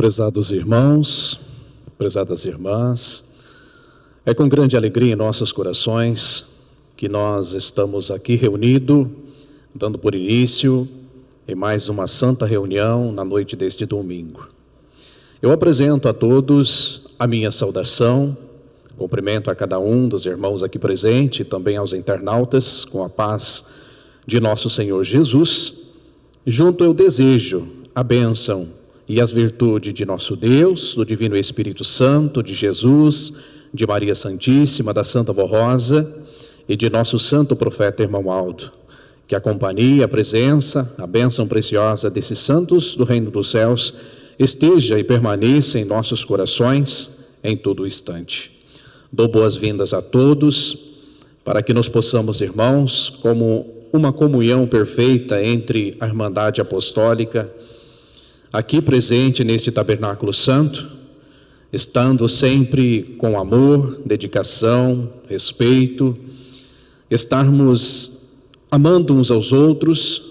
Prezados irmãos, prezadas irmãs, é com grande alegria em nossos corações que nós estamos aqui reunidos, dando por início em mais uma santa reunião na noite deste domingo. Eu apresento a todos a minha saudação, cumprimento a cada um dos irmãos aqui presentes e também aos internautas com a paz de nosso Senhor Jesus. Junto eu desejo a bênção e as virtudes de nosso Deus, do Divino Espírito Santo, de Jesus, de Maria Santíssima, da Santa Vó Rosa e de nosso santo profeta irmão Aldo. Que a companhia, a presença, a bênção preciosa desses santos do reino dos céus esteja e permaneça em nossos corações em todo instante. Dou boas-vindas a todos, para que nós possamos, irmãos, como uma comunhão perfeita entre a Irmandade Apostólica, aqui presente neste Tabernáculo Santo, estando sempre com amor, dedicação, respeito, estarmos amando uns aos outros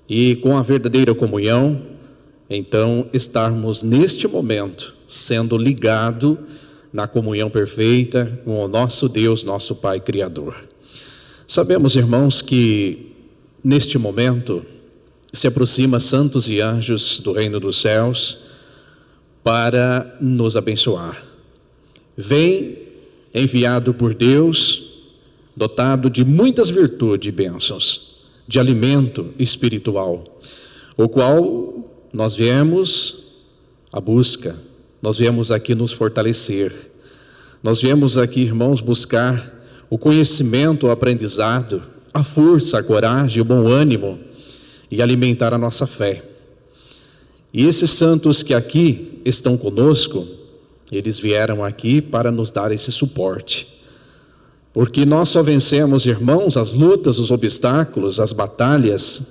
e com a verdadeira comunhão, então estarmos neste momento sendo ligado na comunhão perfeita com o nosso Deus, nosso Pai Criador. Sabemos, irmãos, que neste momento se aproxima santos e anjos do reino dos céus para nos abençoar. Vem enviado por Deus, dotado de muitas virtudes e bênçãos, de alimento espiritual, o qual nós viemos à busca, nós viemos aqui nos fortalecer, nós viemos aqui, irmãos, buscar o conhecimento, o aprendizado, a força, a coragem, o bom ânimo e alimentar a nossa fé. E esses santos que aqui estão conosco, eles vieram aqui para nos dar esse suporte. Porque nós só vencemos, irmãos, as lutas, os obstáculos, as batalhas,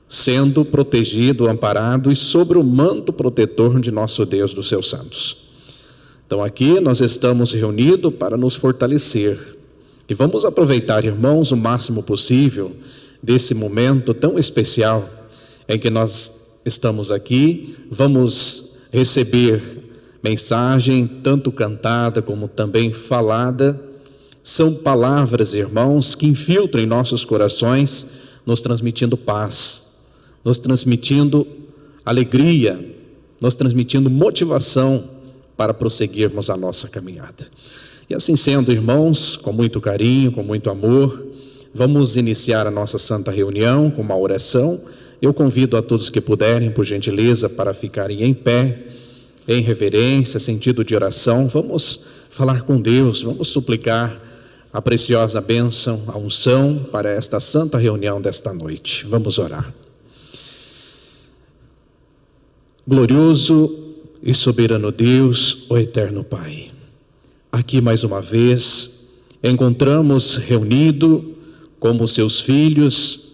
sendo protegido, amparado e sobre o manto protetor de nosso Deus, dos seus santos. Então aqui nós estamos reunidos para nos fortalecer. E vamos aproveitar, irmãos, o máximo possível desse momento tão especial em que nós estamos aqui. Vamos receber mensagem, tanto cantada como também falada. São palavras, irmãos, que infiltram em nossos corações, nos transmitindo paz, nos transmitindo alegria, nos transmitindo motivação para prosseguirmos a nossa caminhada. E assim sendo, irmãos, com muito carinho, com muito amor, vamos iniciar a nossa santa reunião com uma oração. Eu convido a todos que puderem, por gentileza, para ficarem em pé, em reverência, sentido de oração. Vamos falar com Deus, vamos suplicar a preciosa bênção, a unção para esta santa reunião desta noite. Vamos orar. Glorioso e soberano Deus, o eterno Pai, aqui mais uma vez encontramos reunido como seus filhos,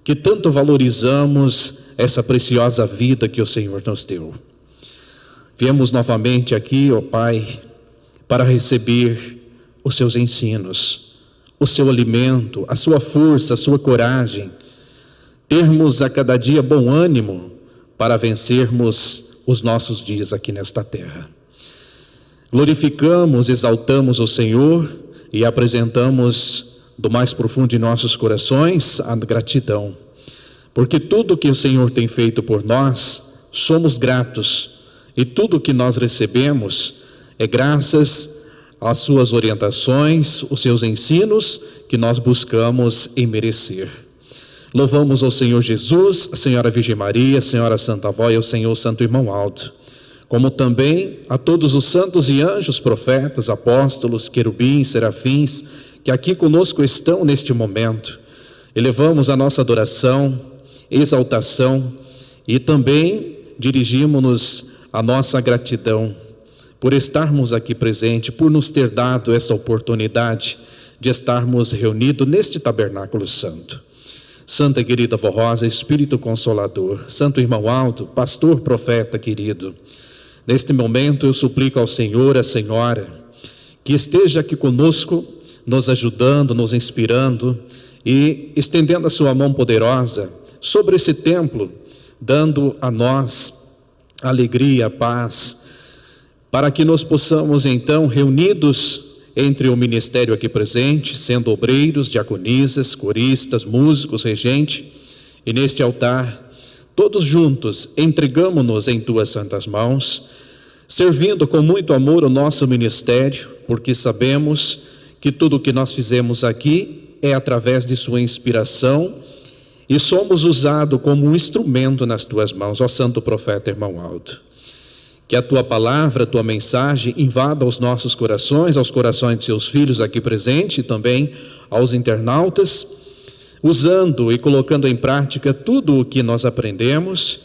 que tanto valorizamos essa preciosa vida que o Senhor nos deu. Viemos novamente aqui, ó Pai, para receber os seus ensinos, o seu alimento, a sua força, a sua coragem, termos a cada dia bom ânimo para vencermos os nossos dias aqui nesta terra. Glorificamos, exaltamos o Senhor e apresentamos do mais profundo de nossos corações a gratidão, porque tudo que o Senhor tem feito por nós, somos gratos, e tudo que nós recebemos é graças às suas orientações, os seus ensinos, que nós buscamos em merecer. Louvamos ao Senhor Jesus, a Senhora Virgem Maria, a Senhora Santa Vó e ao Senhor Santo Irmão Aldo, como também a todos os santos e anjos, profetas, apóstolos, querubins, serafins, que aqui conosco estão neste momento. Elevamos a nossa adoração, exaltação e também dirigimos-nos a nossa gratidão por estarmos aqui presentes, por nos ter dado essa oportunidade de estarmos reunidos neste tabernáculo santo. Santa e querida Vó Rosa, Espírito Consolador, Santo Irmão Aldo, pastor, profeta querido, neste momento eu suplico ao Senhor, à Senhora, que esteja aqui conosco, nos ajudando, nos inspirando e estendendo a sua mão poderosa sobre esse templo, dando a nós alegria, paz, para que nós possamos então, reunidos entre o ministério aqui presente, sendo obreiros, diaconisas, coristas, músicos, regente, e neste altar, todos juntos, entregamo-nos em tuas santas mãos, servindo com muito amor o nosso ministério, porque sabemos que tudo o que nós fizemos aqui é através de sua inspiração e somos usados como um instrumento nas tuas mãos, ó Santo Profeta Irmão Aldo. Que a tua palavra, a tua mensagem invada os nossos corações, aos corações de seus filhos aqui presentes e também aos internautas, usando e colocando em prática tudo o que nós aprendemos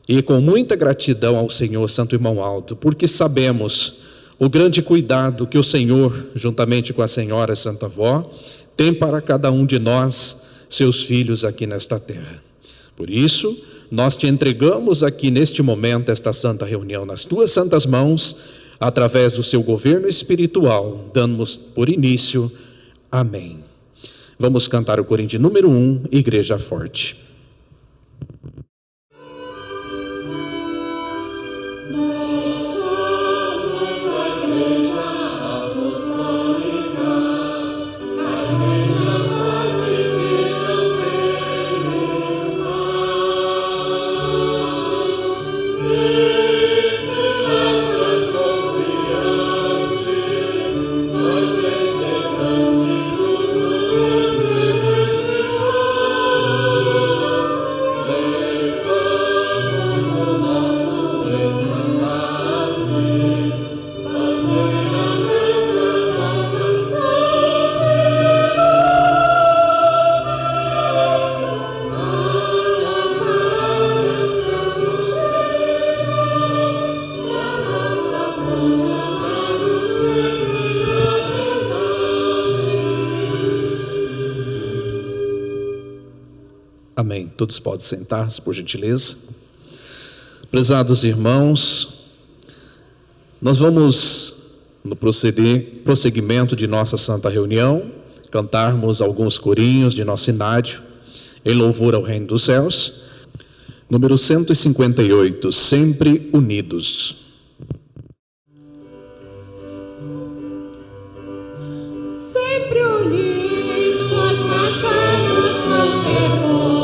e com muita gratidão ao Senhor, Santo Irmão Aldo, porque sabemos o grande cuidado que o Senhor, juntamente com a Senhora Santa Avó, tem para cada um de nós, seus filhos aqui nesta terra. Por isso, nós te entregamos aqui neste momento, esta santa reunião, nas tuas santas mãos, através do seu governo espiritual, dando-nos por início. Amém. Vamos cantar o corim de número 1, Igreja Forte. Amém. Todos podem sentar-se, por gentileza. Prezados irmãos, nós vamos, no prosseguimento de nossa santa reunião, cantarmos alguns corinhos de nosso inário, em louvor ao Reino dos Céus. Número 158, Sempre Unidos. Sempre unidos, marchamos com temor.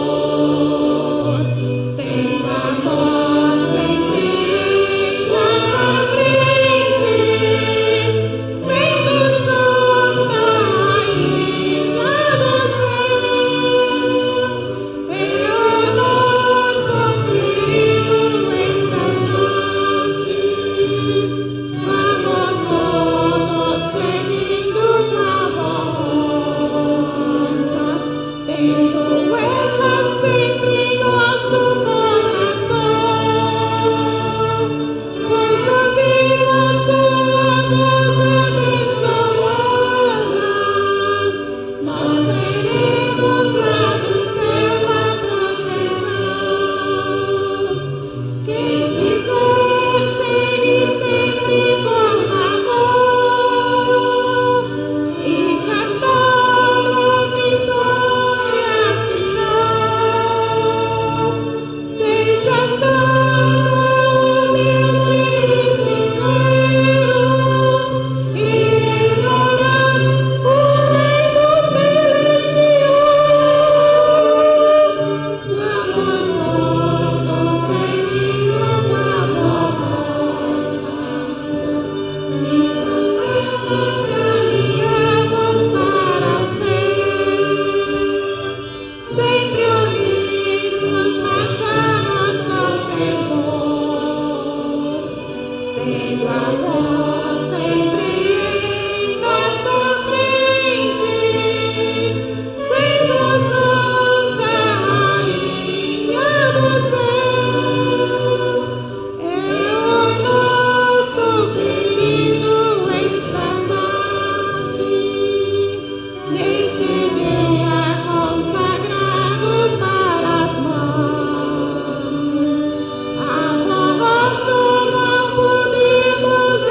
Podemos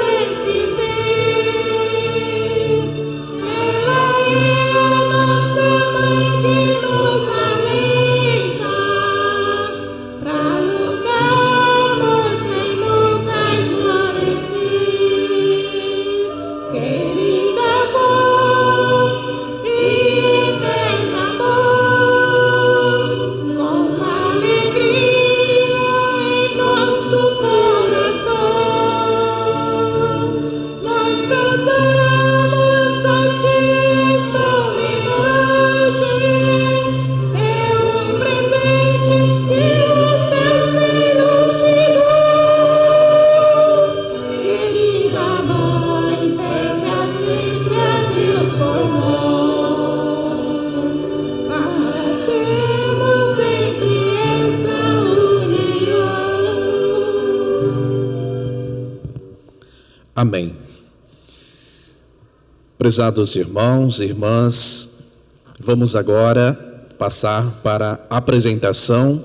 Amém. Prezados irmãos e irmãs, vamos agora passar para a apresentação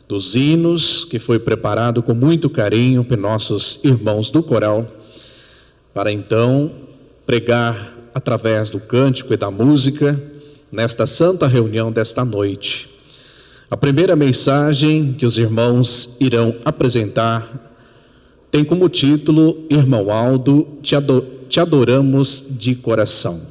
dos hinos que foi preparado com muito carinho por nossos irmãos do coral, para então pregar através do cântico e da música nesta santa reunião desta noite. A primeira mensagem que os irmãos irão apresentar tem como título: Irmão Aldo, te adoramos de coração.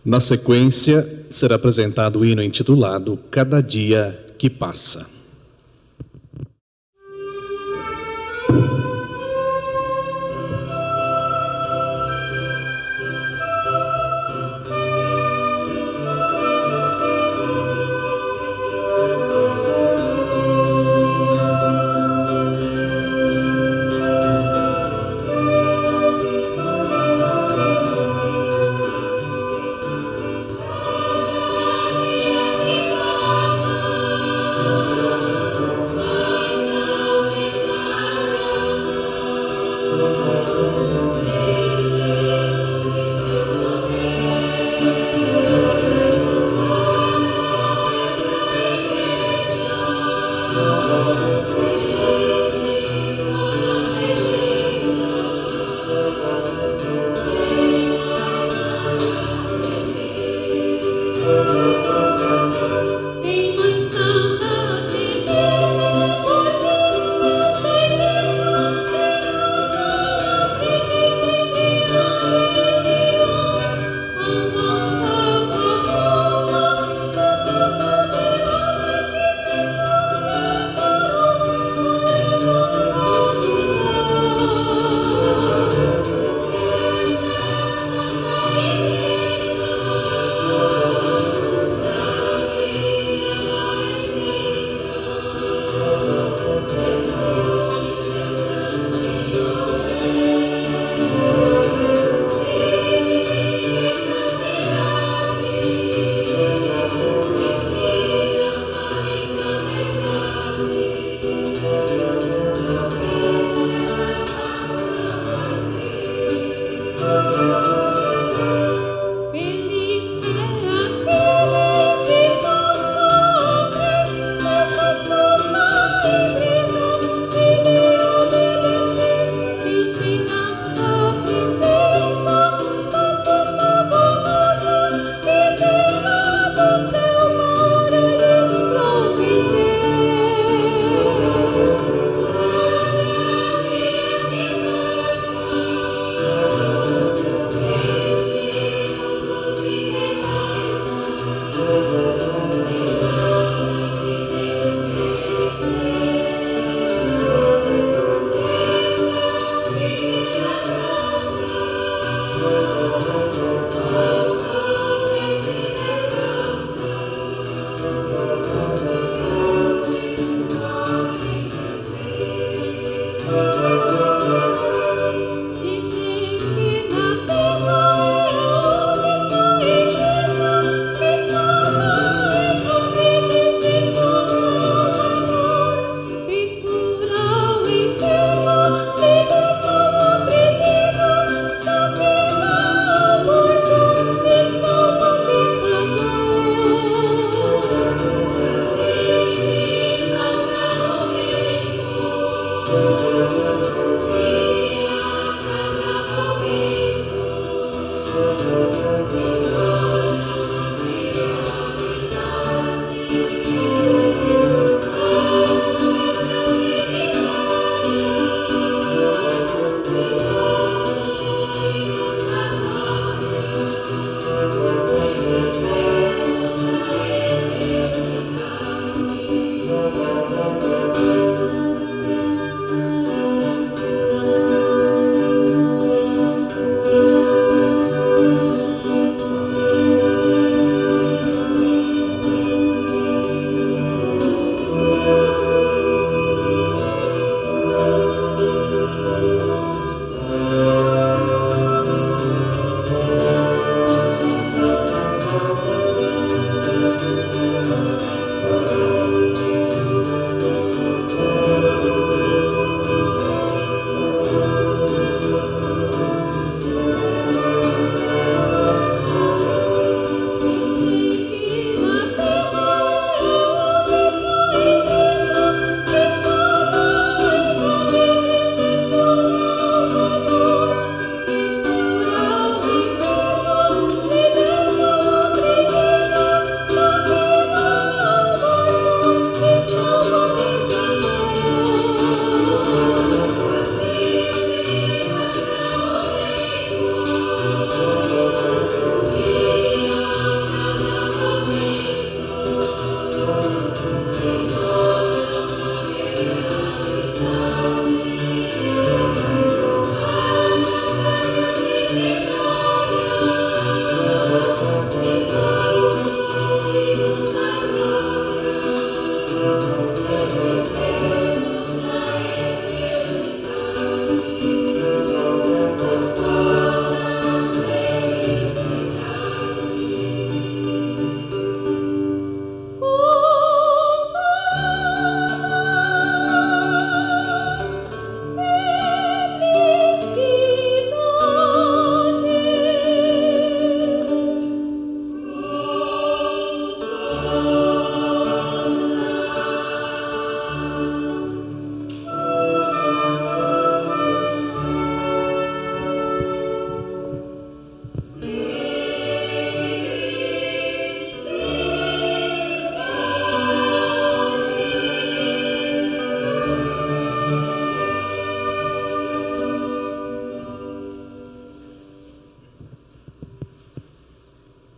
Na sequência, será apresentado o hino intitulado Cada Dia que Passa.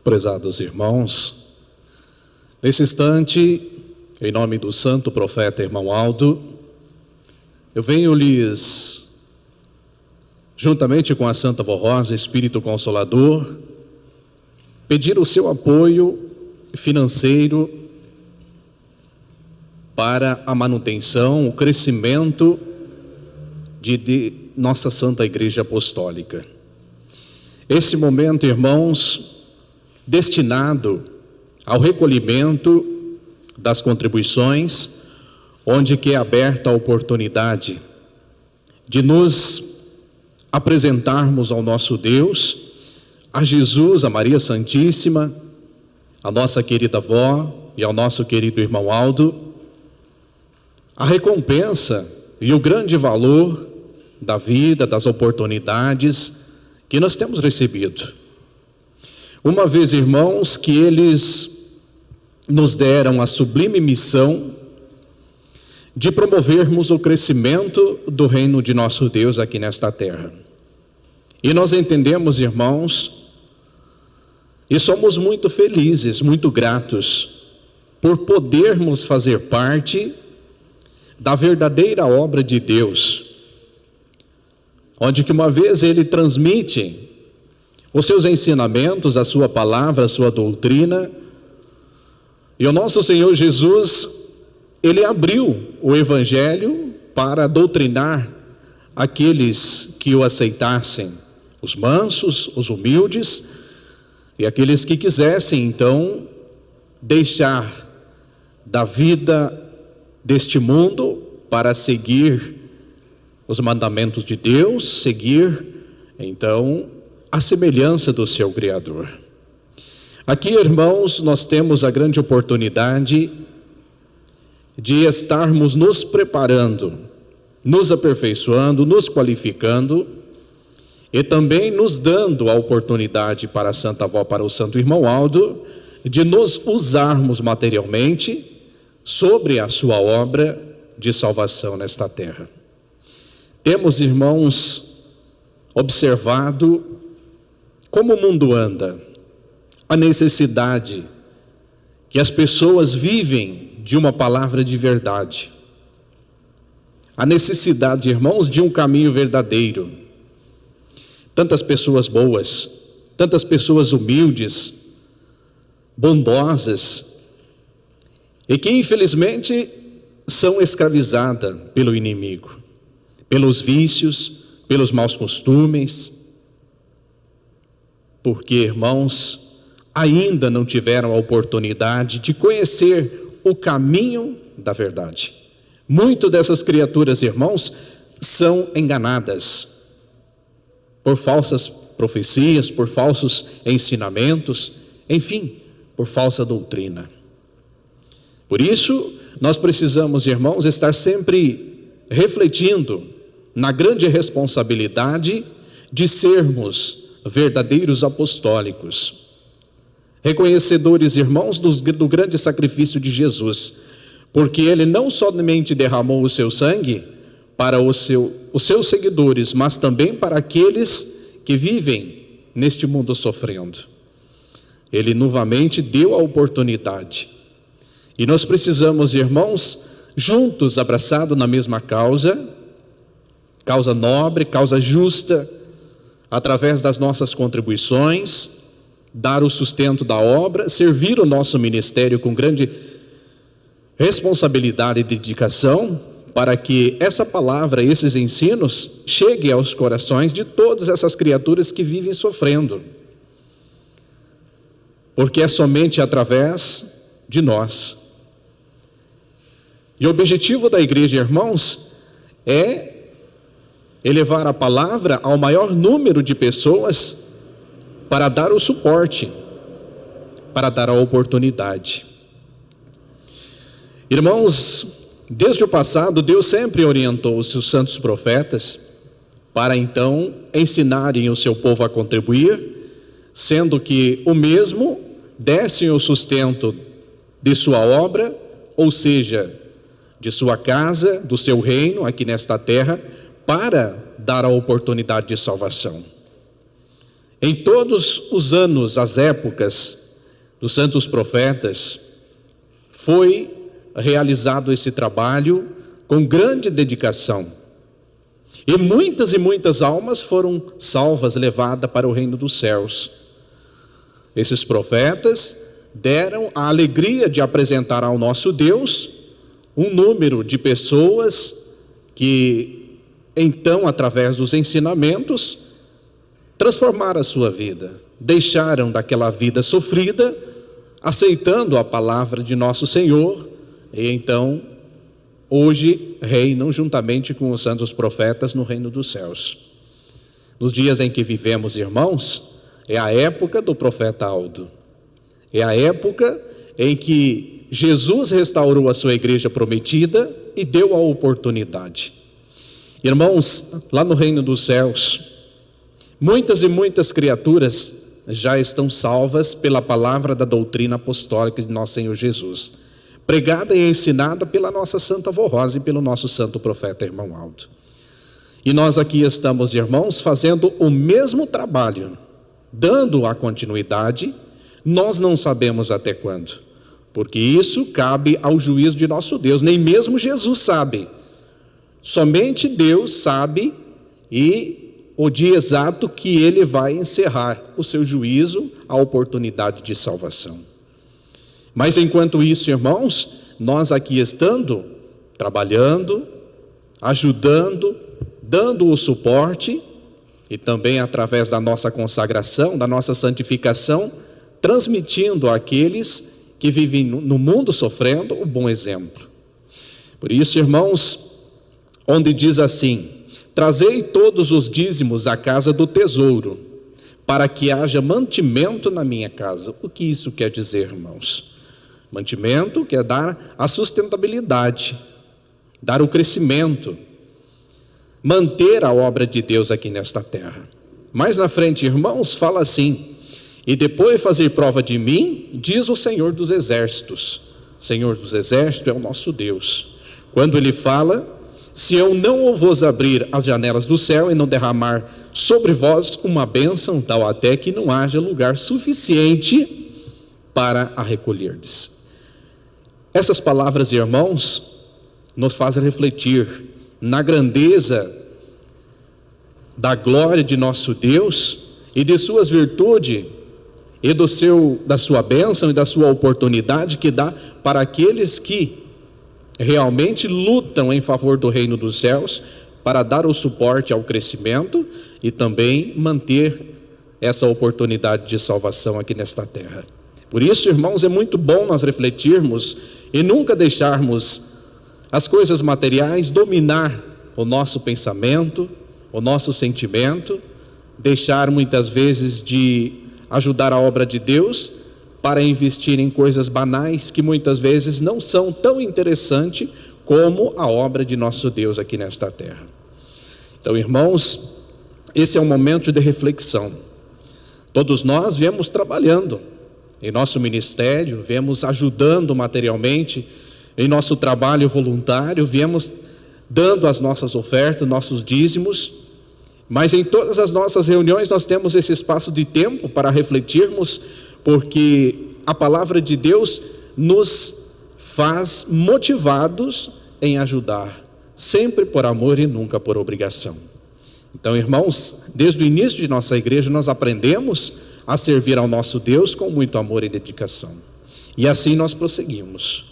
Prezados irmãos, nesse instante, em nome do santo profeta irmão Aldo, eu venho lhes, juntamente com a Santa Vó Rosa, Espírito Consolador, pedir o seu apoio financeiro para a manutenção, o crescimento de nossa Santa Igreja Apostólica. Esse momento, irmãos, destinado ao recolhimento das contribuições, onde que é aberta a oportunidade de nos apresentarmos ao nosso Deus, a Jesus, a Maria Santíssima, a nossa querida avó e ao nosso querido irmão Aldo, a recompensa e o grande valor da vida, das oportunidades que nós temos recebido. Uma vez, irmãos, que eles nos deram a sublime missão de promovermos o crescimento do reino de nosso Deus aqui nesta terra. E nós entendemos, irmãos, e somos muito felizes, muito gratos por podermos fazer parte da verdadeira obra de Deus, onde que uma vez Ele transmite os seus ensinamentos, a sua palavra, a sua doutrina, e o nosso Senhor Jesus, Ele abriu o Evangelho para doutrinar aqueles que o aceitassem, os mansos, os humildes, e aqueles que quisessem, então, deixar da vida deste mundo para seguir os mandamentos de Deus, seguir, então, a semelhança do seu Criador. Aqui, irmãos, nós temos a grande oportunidade de estarmos nos preparando, nos aperfeiçoando, nos qualificando e também nos dando a oportunidade para a Santa Avó, para o Santo Irmão Aldo, de nos usarmos materialmente sobre a sua obra de salvação nesta terra. Temos, irmãos, observado como o mundo anda, a necessidade que as pessoas vivem de uma palavra de verdade, a necessidade, irmãos, de um caminho verdadeiro. Tantas pessoas boas, tantas pessoas humildes, bondosas, e que infelizmente são escravizadas pelo inimigo, pelos vícios, pelos maus costumes, porque, irmãos, ainda não tiveram a oportunidade de conhecer o caminho da verdade. Muitas dessas criaturas, irmãos, são enganadas por falsas profecias, por falsos ensinamentos, enfim, por falsa doutrina. Por isso, nós precisamos, irmãos, estar sempre refletindo na grande responsabilidade de sermos verdadeiros apostólicos, reconhecedores, irmãos, do grande sacrifício de Jesus, porque Ele não somente derramou o seu sangue para os seus seguidores, mas também para aqueles que vivem neste mundo sofrendo. Ele novamente deu a oportunidade. E nós precisamos, irmãos, juntos, abraçados na mesma causa nobre, causa justa, através das nossas contribuições, dar o sustento da obra, servir o nosso ministério com grande responsabilidade e dedicação, para que essa palavra, esses ensinos, cheguem aos corações de todas essas criaturas que vivem sofrendo. Porque é somente através de nós. E o objetivo da igreja, irmãos, é elevar a palavra ao maior número de pessoas para dar o suporte, para dar a oportunidade. Irmãos, desde o passado, Deus sempre orientou os seus santos profetas para então ensinarem o seu povo a contribuir, sendo que o mesmo dessem o sustento de sua obra, ou seja, de sua casa, do seu reino aqui nesta terra, para dar a oportunidade de salvação. Em todos os anos, as épocas dos santos profetas, foi realizado esse trabalho com grande dedicação. E muitas almas foram salvas, levadas para o reino dos céus. Esses profetas deram a alegria de apresentar ao nosso Deus um número de pessoas que, então, através dos ensinamentos, transformaram a sua vida, deixaram daquela vida sofrida, aceitando a palavra de nosso Senhor, e então, hoje, reinam juntamente com os santos profetas no reino dos céus. Nos dias em que vivemos, irmãos, é a época do profeta Aldo. É a época em que Jesus restaurou a sua igreja prometida e deu a oportunidade. Irmãos, lá no reino dos céus, muitas e muitas criaturas já estão salvas pela palavra da doutrina apostólica de nosso Senhor Jesus, pregada e ensinada pela nossa Santa Vó Rosa e pelo nosso santo profeta irmão Aldo. E nós aqui estamos, irmãos, fazendo o mesmo trabalho, dando a continuidade. Nós não sabemos até quando, porque isso cabe ao juízo de nosso Deus, nem mesmo Jesus sabe. Somente Deus sabe e o dia exato que Ele vai encerrar o seu juízo, a oportunidade de salvação. Mas enquanto isso, irmãos, nós aqui estando, trabalhando, ajudando, dando o suporte e também através da nossa consagração, da nossa santificação, transmitindo àqueles que vivem no mundo sofrendo o bom exemplo. Por isso, irmãos, onde diz assim: trazei todos os dízimos à casa do tesouro, para que haja mantimento na minha casa. O que isso quer dizer, irmãos? Mantimento quer dar a sustentabilidade, dar o crescimento, manter a obra de Deus aqui nesta terra. Mais na frente, irmãos, fala assim: e depois fazer prova de mim, diz o Senhor dos Exércitos. Senhor dos Exércitos é o nosso Deus. Quando Ele fala: se eu não vos abrir as janelas do céu e não derramar sobre vós uma bênção, tal até que não haja lugar suficiente para a recolherdes. Essas palavras, irmãos, nos fazem refletir na grandeza da glória de nosso Deus e de suas virtudes e da sua bênção e da sua oportunidade que dá para aqueles que realmente lutam em favor do reino dos céus, para dar o suporte ao crescimento e também manter essa oportunidade de salvação aqui nesta terra. Por isso, irmãos, é muito bom nós refletirmos e nunca deixarmos as coisas materiais dominar o nosso pensamento, o nosso sentimento, deixar muitas vezes de ajudar a obra de Deus para investir em coisas banais que muitas vezes não são tão interessantes como a obra de nosso Deus aqui nesta terra. Então, irmãos, esse é um momento de reflexão. Todos nós viemos trabalhando em nosso ministério, viemos ajudando materialmente em nosso trabalho voluntário, viemos dando as nossas ofertas, nossos dízimos, mas em todas as nossas reuniões nós temos esse espaço de tempo para refletirmos, porque a palavra de Deus nos faz motivados em ajudar, sempre por amor e nunca por obrigação. Então, irmãos, desde o início de nossa igreja nós aprendemos a servir ao nosso Deus com muito amor e dedicação. E assim nós prosseguimos.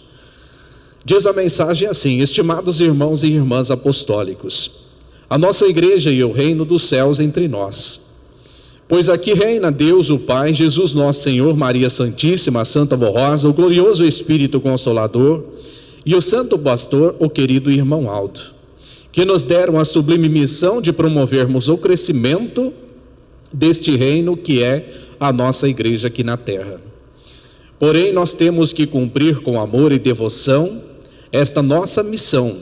Diz a mensagem assim: estimados irmãos e irmãs apostólicos, a nossa igreja e o reino dos céus entre nós. Pois aqui reina Deus o Pai, Jesus nosso Senhor, Maria Santíssima, a Santa Vó Rosa, o glorioso Espírito Consolador e o Santo Pastor, o querido irmão Aldo, que nos deram a sublime missão de promovermos o crescimento deste reino que é a nossa igreja aqui na terra. Porém, nós temos que cumprir com amor e devoção esta nossa missão,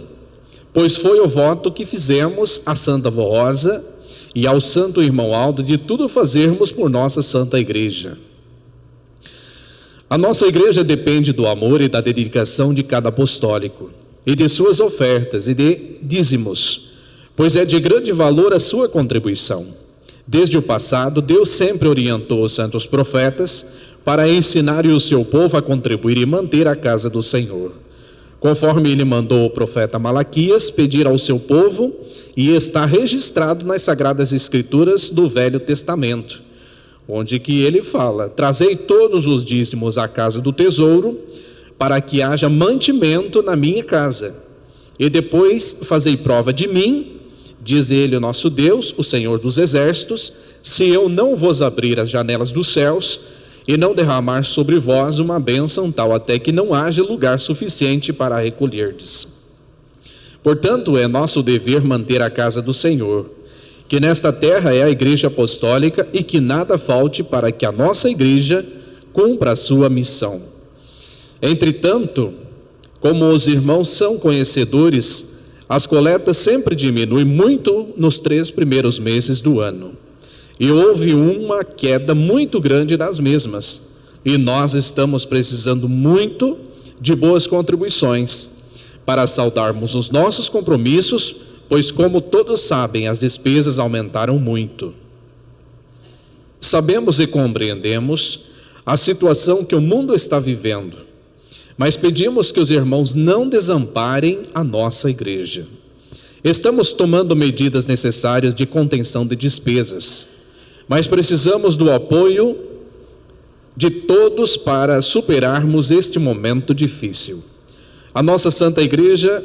pois foi o voto que fizemos à Santa Vó Rosa e ao Santo Irmão Aldo de tudo fazermos por nossa Santa Igreja. A nossa igreja depende do amor e da dedicação de cada apostólico, e de suas ofertas e de dízimos, pois é de grande valor a sua contribuição. Desde o passado, Deus sempre orientou os santos profetas para ensinar o seu povo a contribuir e manter a casa do Senhor. Conforme ele mandou o profeta Malaquias pedir ao seu povo, e está registrado nas Sagradas Escrituras do Velho Testamento, onde que ele fala: trazei todos os dízimos à casa do tesouro, para que haja mantimento na minha casa. E depois fazei prova de mim, diz ele, o nosso Deus, o Senhor dos Exércitos, se eu não vos abrir as janelas dos céus e não derramar sobre vós uma bênção tal até que não haja lugar suficiente para recolherdes. Portanto, é nosso dever manter a casa do Senhor, que nesta terra é a Igreja Apostólica, e que nada falte para que a nossa Igreja cumpra a sua missão. Entretanto, como os irmãos são conhecedores, as coletas sempre diminuem muito nos 3 primeiros meses do ano. E houve uma queda muito grande nas mesmas. E nós estamos precisando muito de boas contribuições para saldarmos os nossos compromissos, pois, como todos sabem, as despesas aumentaram muito. Sabemos e compreendemos a situação que o mundo está vivendo, mas pedimos que os irmãos não desamparem a nossa igreja. Estamos tomando medidas necessárias de contenção de despesas, mas precisamos do apoio de todos para superarmos este momento difícil. A nossa Santa Igreja,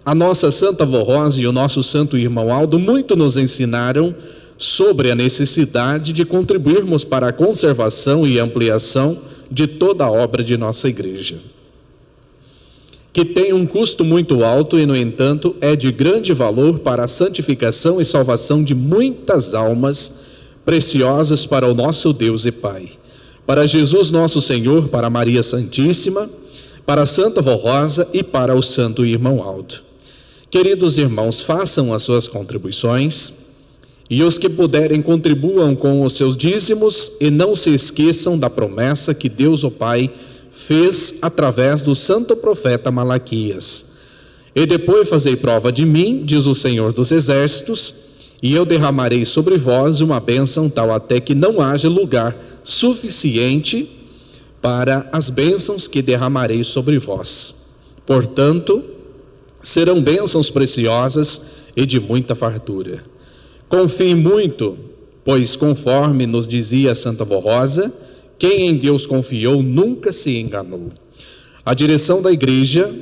a nossa Santa Vó Rosa e o nosso Santo Irmão Aldo muito nos ensinaram sobre a necessidade de contribuirmos para a conservação e ampliação de toda a obra de nossa igreja, que tem um custo muito alto e, no entanto, é de grande valor para a santificação e salvação de muitas almas preciosas para o nosso Deus e Pai, para Jesus nosso Senhor, para Maria Santíssima, para a Santa Vó Rosa e para o Santo Irmão Aldo. Queridos irmãos, façam as suas contribuições, e os que puderem contribuam com os seus dízimos, e não se esqueçam da promessa que Deus o Pai fez através do santo profeta Malaquias. E depois fazei prova de mim, diz o Senhor dos Exércitos, e eu derramarei sobre vós uma bênção tal até que não haja lugar suficiente para as bênçãos que derramarei sobre vós. Portanto, serão bênçãos preciosas e de muita fartura. Confie muito, pois conforme nos dizia Santa Vó Rosa, quem em Deus confiou nunca se enganou. A direção da igreja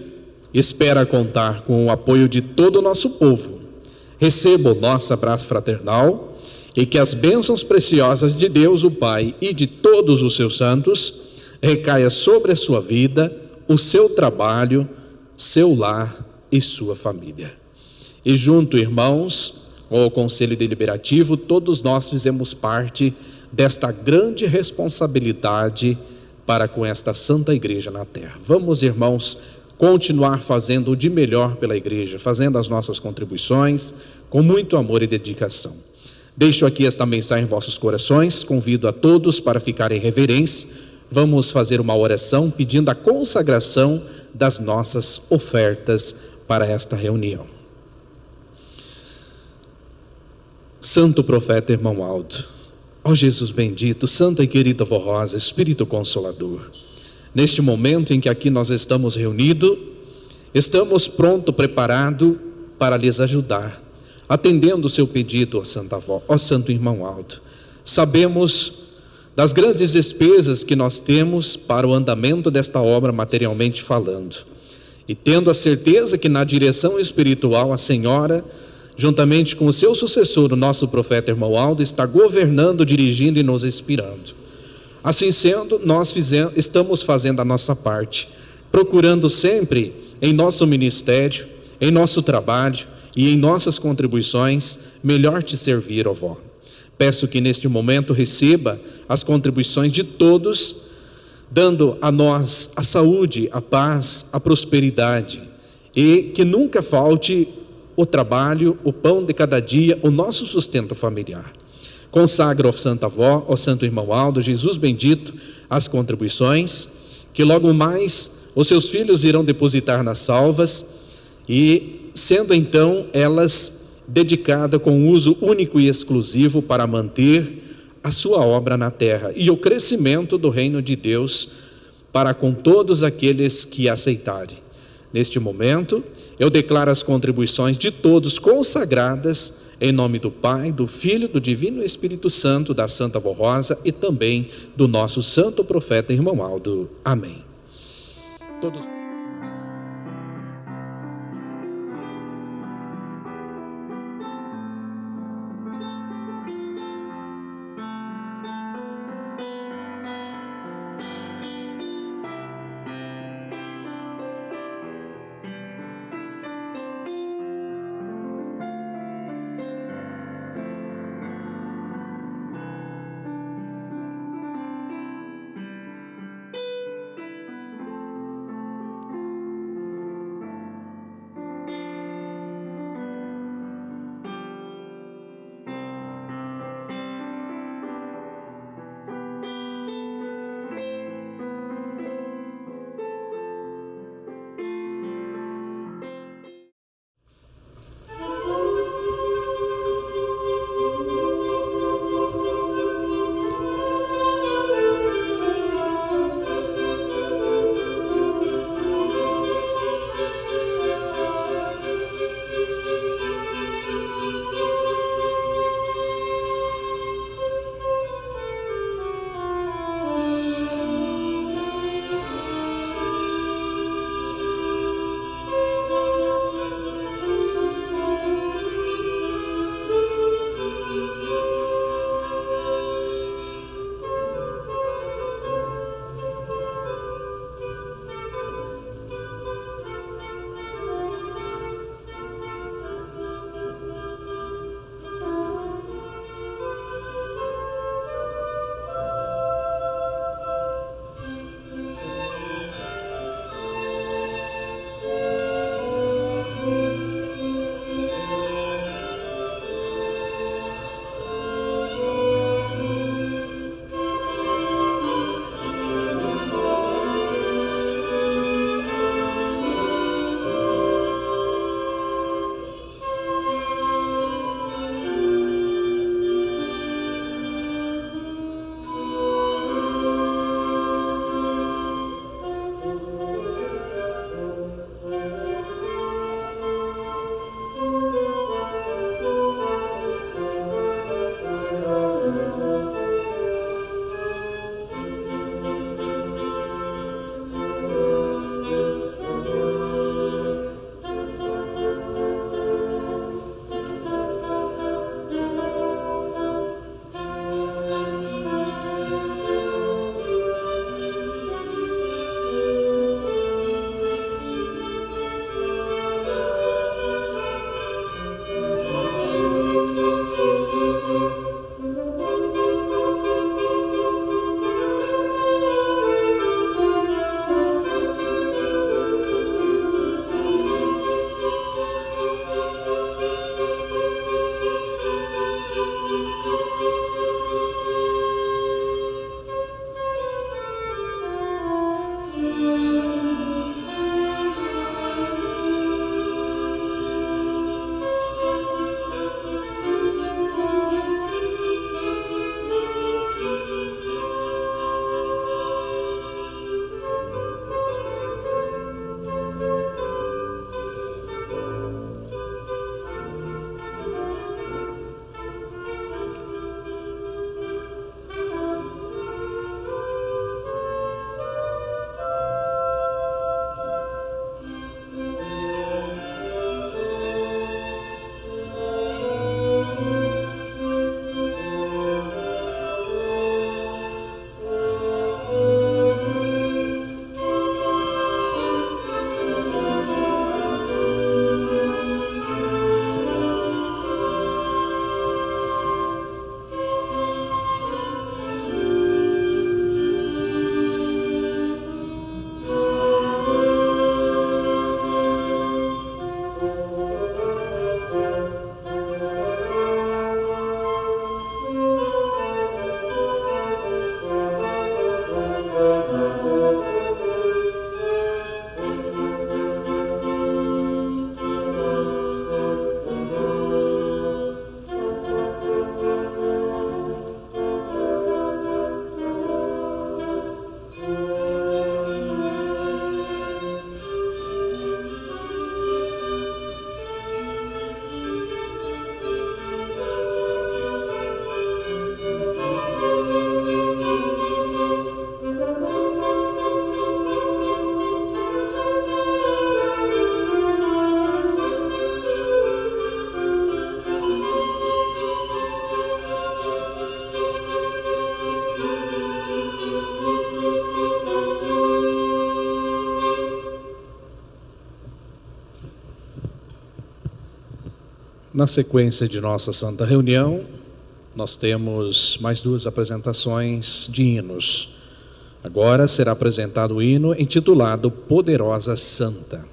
espera contar com o apoio de todo o nosso povo. Receba o nosso abraço fraternal e que as bênçãos preciosas de Deus, o Pai, e de todos os seus santos recaia sobre a sua vida, o seu trabalho, seu lar e sua família. E junto, irmãos, ao Conselho Deliberativo, todos nós fizemos parte desta grande responsabilidade para com esta Santa Igreja na Terra. Vamos, irmãos, continuar fazendo o de melhor pela Igreja, fazendo as nossas contribuições com muito amor e dedicação. Deixo aqui esta mensagem em vossos corações, convido a todos para ficarem em reverência. Vamos fazer uma oração pedindo a consagração das nossas ofertas para esta reunião. Santo profeta Irmão Aldo, ó Jesus bendito, Santa e querida Vó Rosa, Espírito Consolador, neste momento em que aqui nós estamos reunidos, estamos pronto, preparado para lhes ajudar, atendendo o seu pedido, ó Santa Vó, ó Santo Irmão Aldo. Sabemos das grandes despesas que nós temos para o andamento desta obra materialmente falando, e tendo a certeza que na direção espiritual a Senhora, juntamente com o seu sucessor, o nosso profeta Irmão Aldo, está governando, dirigindo e nos inspirando. Assim sendo, nós estamos fazendo a nossa parte, procurando sempre em nosso ministério, em nosso trabalho e em nossas contribuições, melhor te servir, ó Vó. Peço que neste momento receba as contribuições de todos, dando a nós a saúde, a paz, a prosperidade, e que nunca falte o trabalho, o pão de cada dia, o nosso sustento familiar. Consagro ao Santa Vó, ao Santo Irmão Aldo, Jesus bendito, as contribuições, que logo mais os seus filhos irão depositar nas salvas, e sendo então elas dedicada com uso único e exclusivo para manter a sua obra na terra e o crescimento do reino de Deus para com todos aqueles que aceitarem. Neste momento, eu declaro as contribuições de todos consagradas em nome do Pai, do Filho, do Divino Espírito Santo, da Santa Vó Rosa e também do nosso santo profeta irmão Aldo. Amém. Todos... Na sequência de nossa santa reunião, nós temos mais 2 apresentações de hinos. Agora será apresentado o hino intitulado Poderosa Santa.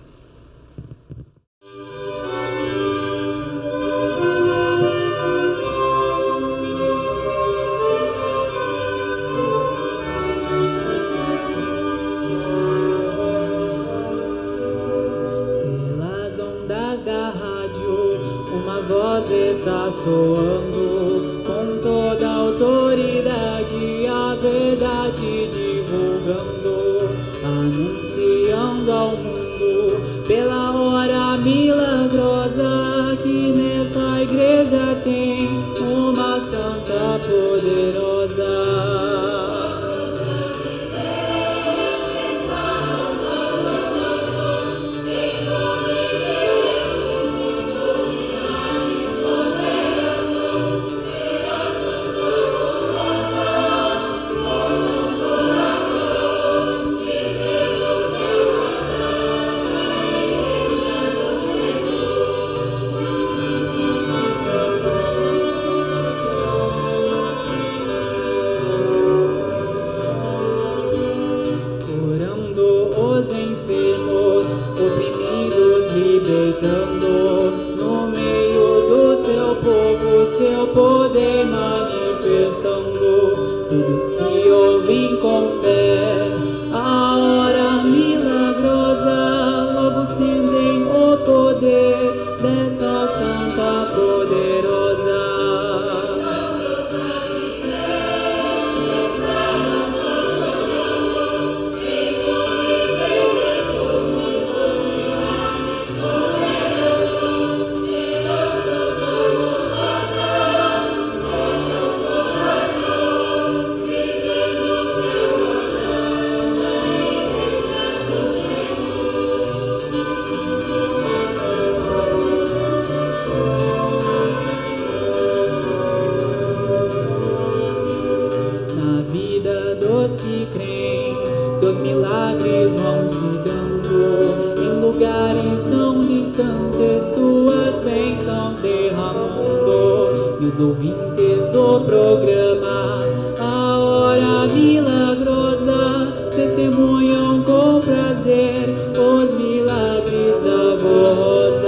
Está soando com toda a autoridade, a verdade divulgando, anunciando ao mundo pela hora milagrosa que nesta igreja tem uma santa poderosa. No meio do seu povo, seu poder manifestando, todos que ouvem com fé a hora milagrosa, logo sentem o poder desta santa poderosa. Seus milagres vão se dando em lugares tão distantes, suas bênçãos derramando. E os ouvintes do programa, a hora milagrosa, testemunham com prazer os milagres da goza.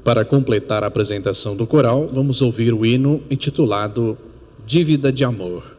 Para completar a apresentação do coral, vamos ouvir o hino intitulado Dívida de Amor.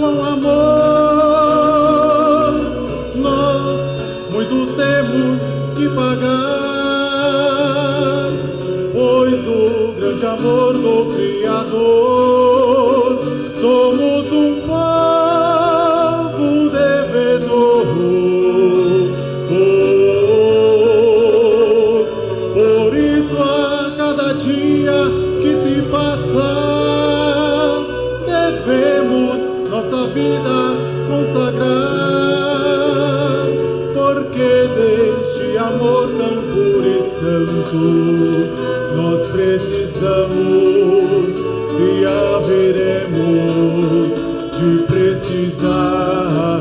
com amor. Nós muito temos que pagar, pois do grande amor do Criador somos um povo devedor. Por isso a cada dia que se passa devemos nossa vida consagrar, porque deste amor tão puro e santo nós precisamos e haveremos de precisar.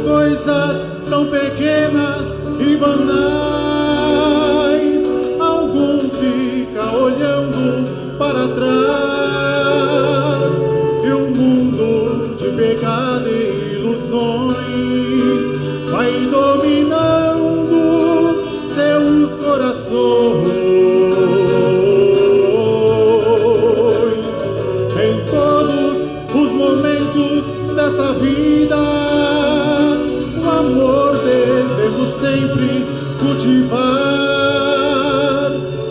Coisas tão pequenas e banais, algum fica olhando para trás, e um mundo de pecado e ilusões vai dominando seus corações. Em todos os momentos dessa vida, o amor devemos sempre cultivar,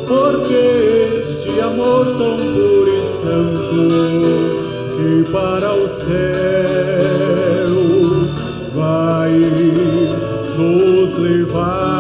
porque este amor tão puro e santo que para o céu vai nos levar.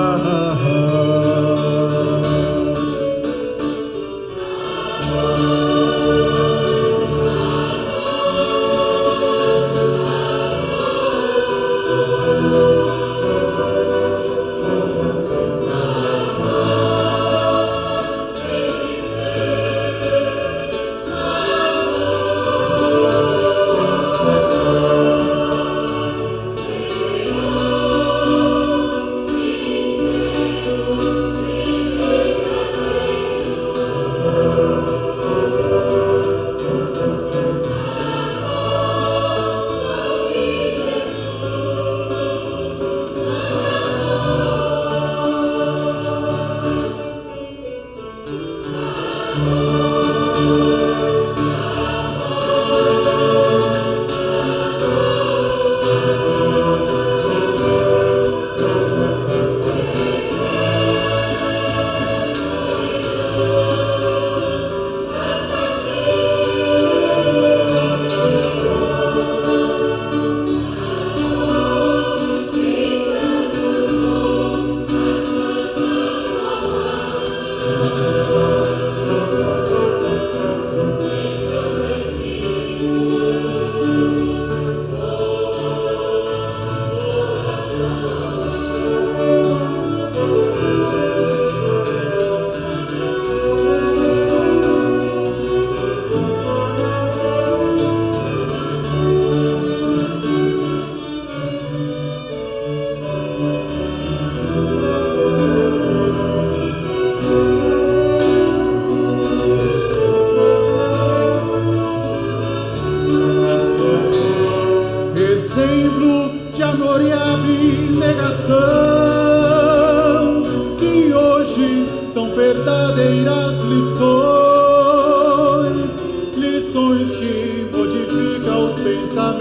lições que modificam os pensamentos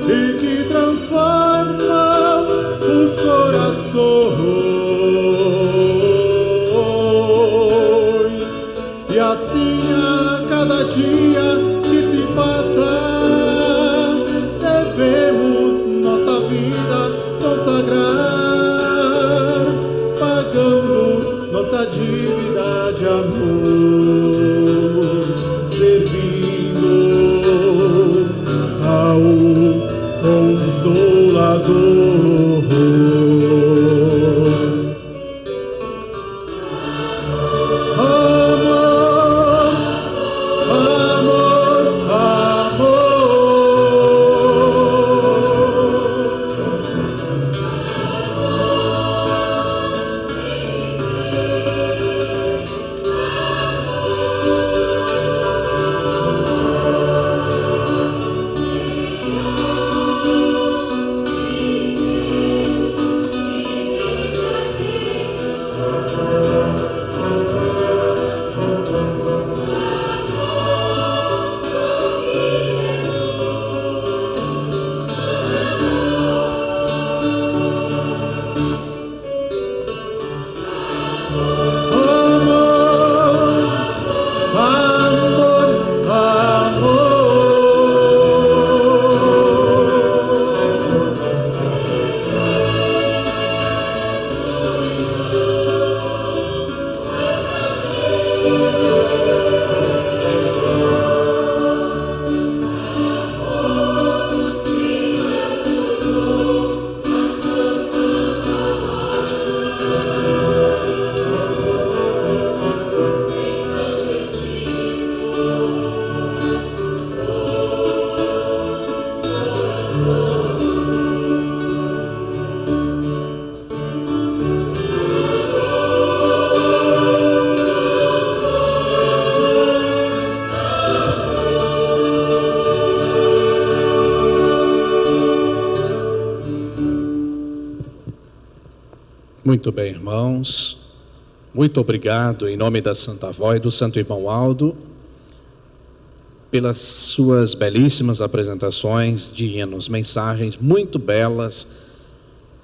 e que transformam os corações. E assim a cada dia que se passa, devemos nossa vida consagrar, pagando nossa dívida de amor, servindo ao Consolador. Muito bem, irmãos. Muito obrigado, em nome da Santa Avó e do Santo Irmão Aldo, pelas suas belíssimas apresentações de hinos, mensagens muito belas,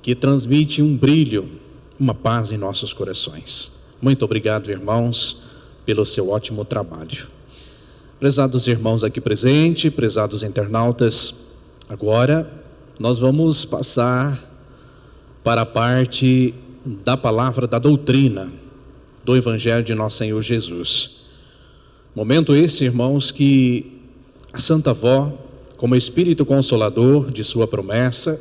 que transmitem um brilho, uma paz em nossos corações. Muito obrigado, irmãos, pelo seu ótimo trabalho. Prezados irmãos aqui presentes, prezados internautas, agora nós vamos passar para a parte da palavra da doutrina do Evangelho de Nosso Senhor Jesus. Momento esse, irmãos, que a Santa Avó, como Espírito Consolador de sua promessa,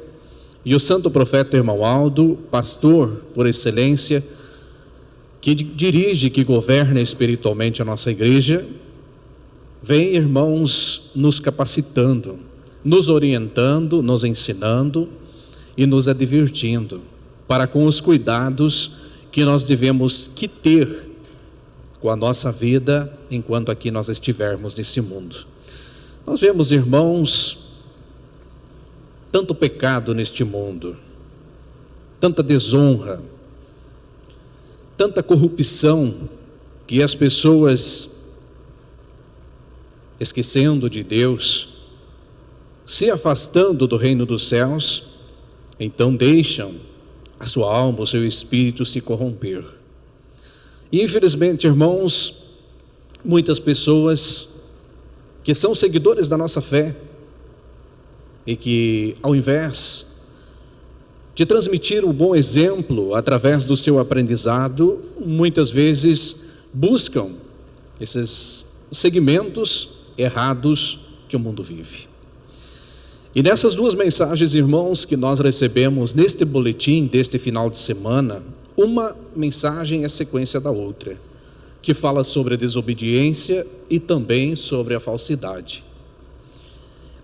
e o Santo Profeta Irmão Aldo, pastor por excelência, que dirige, que governa espiritualmente a nossa igreja, vem, irmãos, nos capacitando, nos orientando, nos ensinando e nos advertindo para com os cuidados que nós devemos ter com a nossa vida enquanto aqui nós estivermos nesse mundo. Nós vemos, irmãos, tanto pecado neste mundo, tanta desonra, tanta corrupção, que as pessoas, esquecendo de Deus, se afastando do reino dos céus, então deixam a sua alma, o seu espírito se corromper. E infelizmente, irmãos, muitas pessoas que são seguidores da nossa fé e que, ao invés de transmitir o bom exemplo através do seu aprendizado, muitas vezes buscam esses segmentos errados que o mundo vive. E nessas duas mensagens, irmãos, que nós recebemos neste boletim deste final de semana, uma mensagem é sequência da outra, que fala sobre a desobediência e também sobre a falsidade.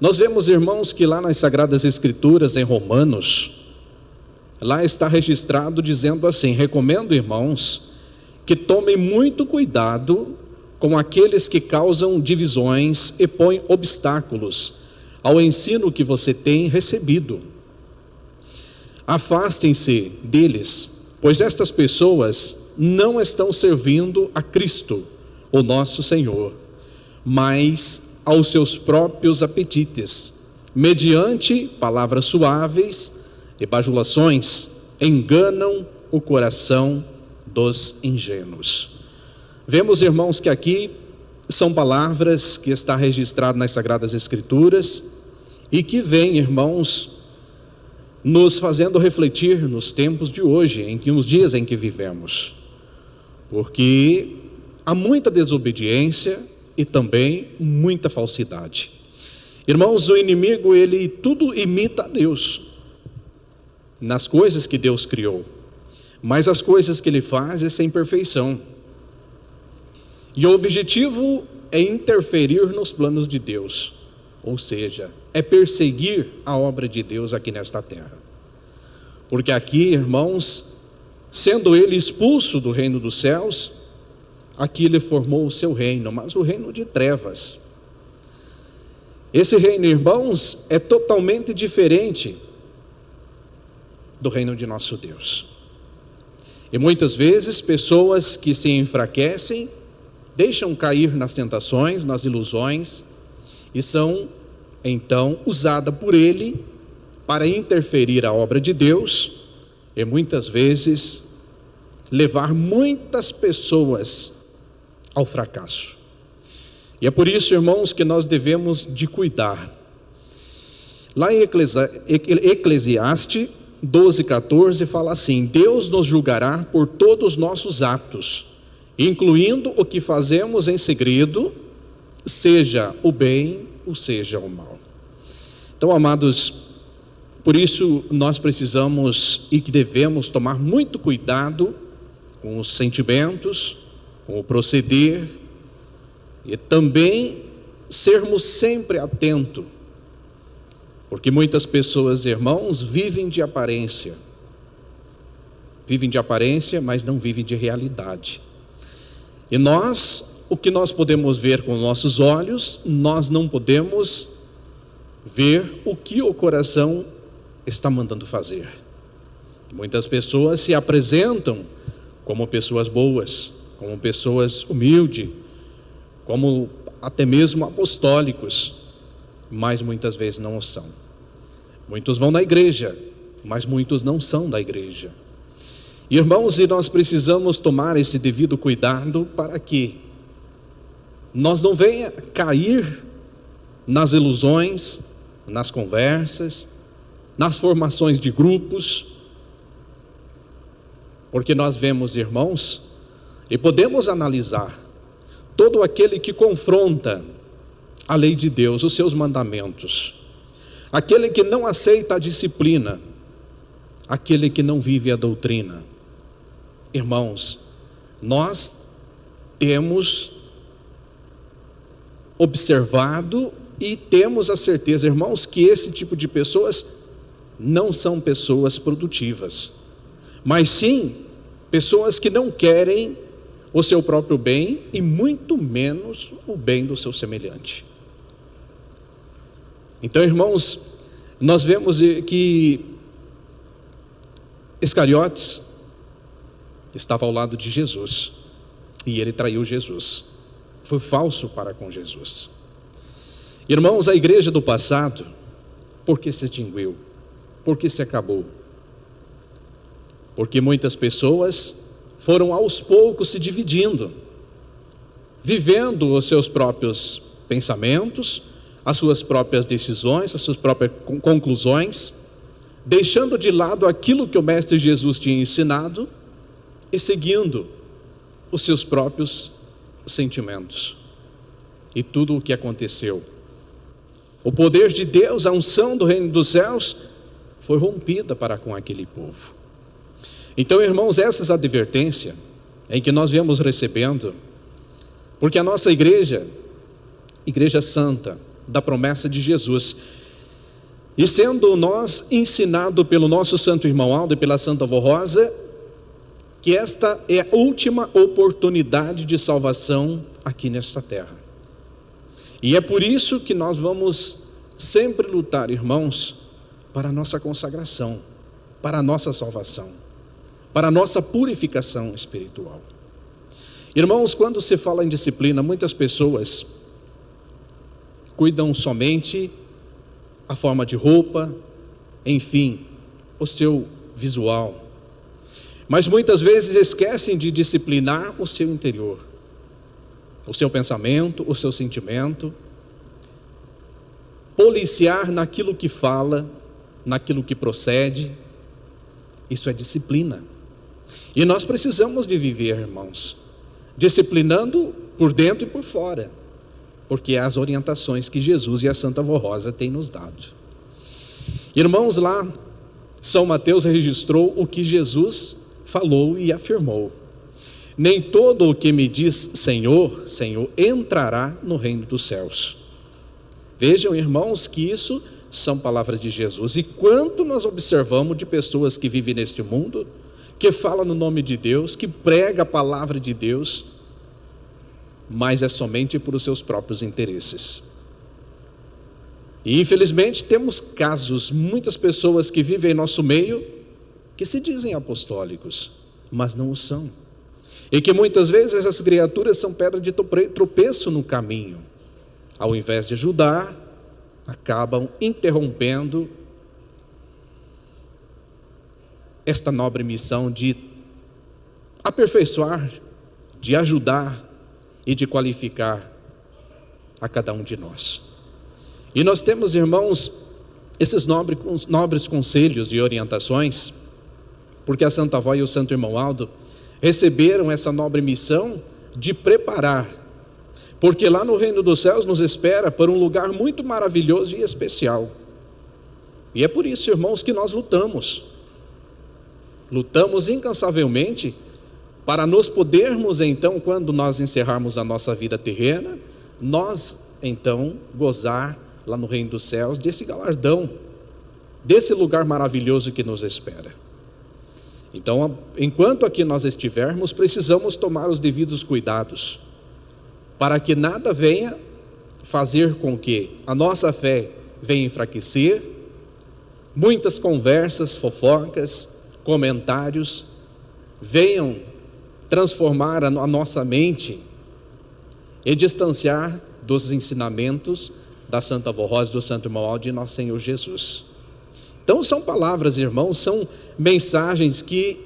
Nós vemos, irmãos, que lá nas Sagradas Escrituras, em Romanos, lá está registrado dizendo assim: recomendo, irmãos, que tomem muito cuidado com aqueles que causam divisões e põem obstáculos ao ensino que você tem recebido. Afastem-se deles, pois estas pessoas não estão servindo a Cristo, o nosso Senhor, mas aos seus próprios apetites, mediante palavras suaves e bajulações, enganam o coração dos ingênuos. Vemos, irmãos, que aqui são palavras que está registrado nas Sagradas Escrituras e que vem, irmãos, nos fazendo refletir nos tempos de hoje, nos dias em que vivemos, porque há muita desobediência e também muita falsidade. Irmãos, o inimigo, ele tudo imita a Deus, nas coisas que Deus criou, mas as coisas que ele faz é sem perfeição, e o objetivo é interferir nos planos de Deus, ou seja, é perseguir a obra de Deus aqui nesta terra. Porque aqui, irmãos, sendo ele expulso do reino dos céus, aqui ele formou o seu reino, mas o reino de trevas. Esse reino, irmãos, é totalmente diferente do reino de nosso Deus. E muitas vezes pessoas que se enfraquecem, deixam cair nas tentações, nas ilusões, e são então usadas por ele para interferir a obra de Deus e muitas vezes levar muitas pessoas ao fracasso. E é por isso, irmãos, que nós devemos de cuidar. Lá em Eclesiastes 12:14 fala assim: Deus nos julgará por todos os nossos atos, incluindo o que fazemos em segredo, seja o bem ou seja o mal. Então, amados, por isso nós precisamos e que devemos tomar muito cuidado com os sentimentos, com o proceder, e também sermos sempre atentos, porque muitas pessoas, irmãos, vivem de aparência, mas não vivem de realidade. E nós, o que nós podemos ver com nossos olhos, nós não podemos ver o que o coração está mandando fazer. Muitas pessoas se apresentam como pessoas boas, como pessoas humildes, como até mesmo apostólicos, mas muitas vezes não o são. Muitos vão na igreja, mas muitos não são da igreja. Irmãos, e nós precisamos tomar esse devido cuidado para que nós não venha cair nas ilusões, nas conversas, nas formações de grupos, porque nós vemos, irmãos, e podemos analisar todo aquele que confronta a lei de Deus, os seus mandamentos, aquele que não aceita a disciplina, aquele que não vive a doutrina. Irmãos, nós temos observado e temos a certeza, irmãos, que esse tipo de pessoas não são pessoas produtivas, mas sim pessoas que não querem o seu próprio bem e muito menos o bem do seu semelhante. Então, irmãos, nós vemos que Iscariotes estava ao lado de Jesus e ele traiu Jesus, foi falso para com Jesus. Irmãos, a igreja do passado, por que se extinguiu? Por que se acabou? Porque muitas pessoas foram aos poucos se dividindo, vivendo os seus próprios pensamentos, as suas próprias decisões, as suas próprias conclusões, deixando de lado aquilo que o Mestre Jesus tinha ensinado e seguindo os seus próprios sentimentos. E tudo o que aconteceu, o poder de Deus, a unção do reino dos céus foi rompida para com aquele povo. Então, irmãos, essas advertências em que nós viemos recebendo, porque a nossa igreja santa, da promessa de Jesus, e sendo nós ensinado pelo nosso santo irmão Aldo e pela Santa Avó Rosa, que esta é a última oportunidade de salvação aqui nesta terra. E é por isso que nós vamos sempre lutar, irmãos, para a nossa consagração, para a nossa salvação. para a nossa purificação espiritual. Irmãos, quando se fala em disciplina, muitas pessoas cuidam somente a forma de roupa, enfim, o seu visual. Mas muitas vezes esquecem de disciplinar o seu interior, o seu pensamento, o seu sentimento, policiar naquilo que fala, naquilo que procede. Isso é disciplina. E nós precisamos de viver, irmãos, disciplinando por dentro e por fora, porque é as orientações que Jesus e a Santa Vó Rosa têm nos dado. Irmãos, lá São Mateus registrou o que Jesus falou e afirmou: nem todo o que me diz Senhor, Senhor, entrará no reino dos céus. Vejam, irmãos, que isso são palavras de Jesus. E quanto nós observamos de pessoas que vivem neste mundo, que falam no nome de Deus, que prega a palavra de Deus, mas é somente por os seus próprios interesses. E infelizmente temos casos, muitas pessoas que vivem em nosso meio, que se dizem apostólicos, mas não o são. E que muitas vezes essas criaturas são pedra de tropeço no caminho. Ao invés de ajudar, acabam interrompendo esta nobre missão de aperfeiçoar, de ajudar e de qualificar a cada um de nós. E nós temos, irmãos, esses nobres conselhos e orientações, porque a Santa Avó e o Santo Irmão Aldo receberam essa nobre missão de preparar, porque lá no reino dos céus nos espera por um lugar muito maravilhoso e especial. E é por isso, irmãos, que nós lutamos incansavelmente para nos podermos, então, quando nós encerrarmos a nossa vida terrena, nós, então, gozar lá no reino dos céus desse galardão, desse lugar maravilhoso que nos espera. Então, enquanto aqui nós estivermos, precisamos tomar os devidos cuidados, para que nada venha fazer com que a nossa fé venha enfraquecer, muitas conversas, fofocas, comentários venham transformar a nossa mente e distanciar dos ensinamentos da Santa Vó Rosa, do Santo Irmão Aldo e de nosso Senhor Jesus. Então são palavras, irmãos, são mensagens que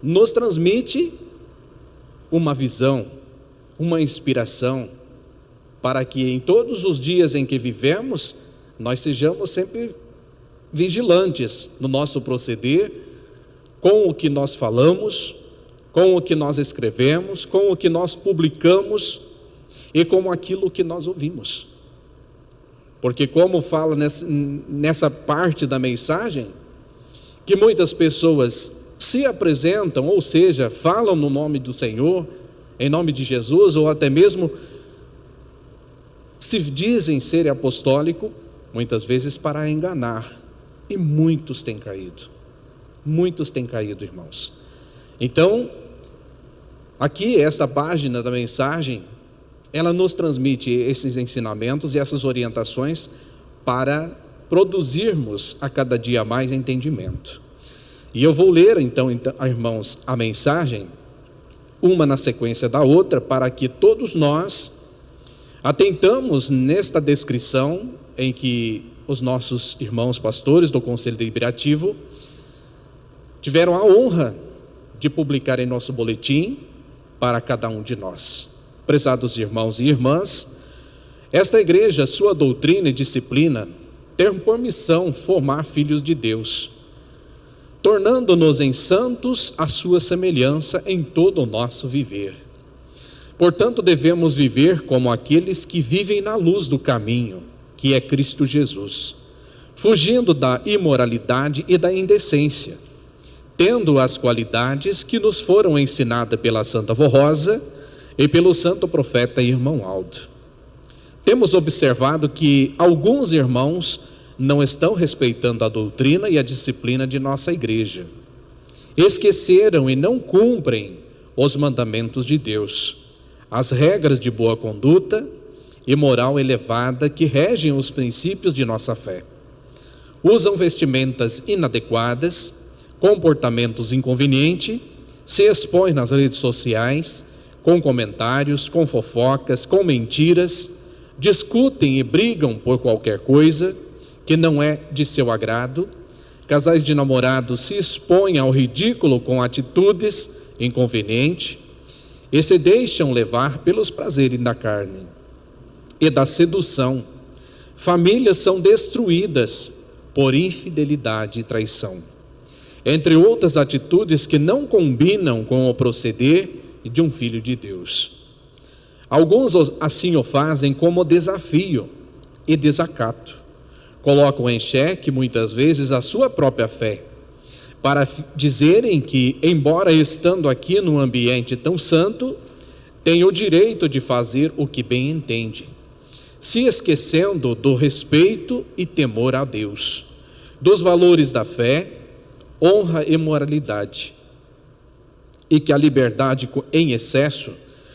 nos transmite uma visão, uma inspiração, para que em todos os dias em que vivemos, nós sejamos sempre vigilantes no nosso proceder, com o que nós falamos, com o que nós escrevemos, com o que nós publicamos e com aquilo que nós ouvimos. Porque como fala nessa parte da mensagem, que muitas pessoas se apresentam, ou seja, falam no nome do Senhor, em nome de Jesus, ou até mesmo se dizem ser apostólico, muitas vezes para enganar, e muitos têm caído, irmãos. Então, aqui esta página da mensagem, ela nos transmite esses ensinamentos e essas orientações para produzirmos a cada dia mais entendimento. E eu vou ler então, irmãos, a mensagem, uma na sequência da outra, para que todos nós atentamos nesta descrição em que os nossos irmãos pastores do Conselho Deliberativo tiveram a honra de publicar em nosso boletim para cada um de nós. Prezados irmãos e irmãs, esta igreja, sua doutrina e disciplina, tem por missão formar filhos de Deus, tornando-nos em santos à sua semelhança em todo o nosso viver. Portanto, devemos viver como aqueles que vivem na luz do caminho, que é Cristo Jesus, fugindo da imoralidade e da indecência, tendo as qualidades que nos foram ensinadas pela Santa Vó Rosa e pelo santo profeta Irmão Aldo. Temos observado que alguns irmãos não estão respeitando a doutrina e a disciplina de nossa igreja. Esqueceram e não cumprem os mandamentos de Deus, as regras de boa conduta e moral elevada que regem os princípios de nossa fé. Usam vestimentas inadequadas, comportamentos inconvenientes, se expõe nas redes sociais, com comentários, com fofocas, com mentiras, discutem e brigam por qualquer coisa que não é de seu agrado. Casais de namorados se expõem ao ridículo com atitudes inconvenientes e se deixam levar pelos prazeres da carne e da sedução. Famílias são destruídas por infidelidade e traição, entre outras atitudes que não combinam com o proceder de um filho de Deus. Alguns assim o fazem como desafio e desacato. Colocam em xeque muitas vezes a sua própria fé, para dizerem que, embora estando aqui num ambiente tão santo, tem o direito de fazer o que bem entende, se esquecendo do respeito e temor a Deus, dos valores da fé, honra e moralidade, e que a liberdade em excesso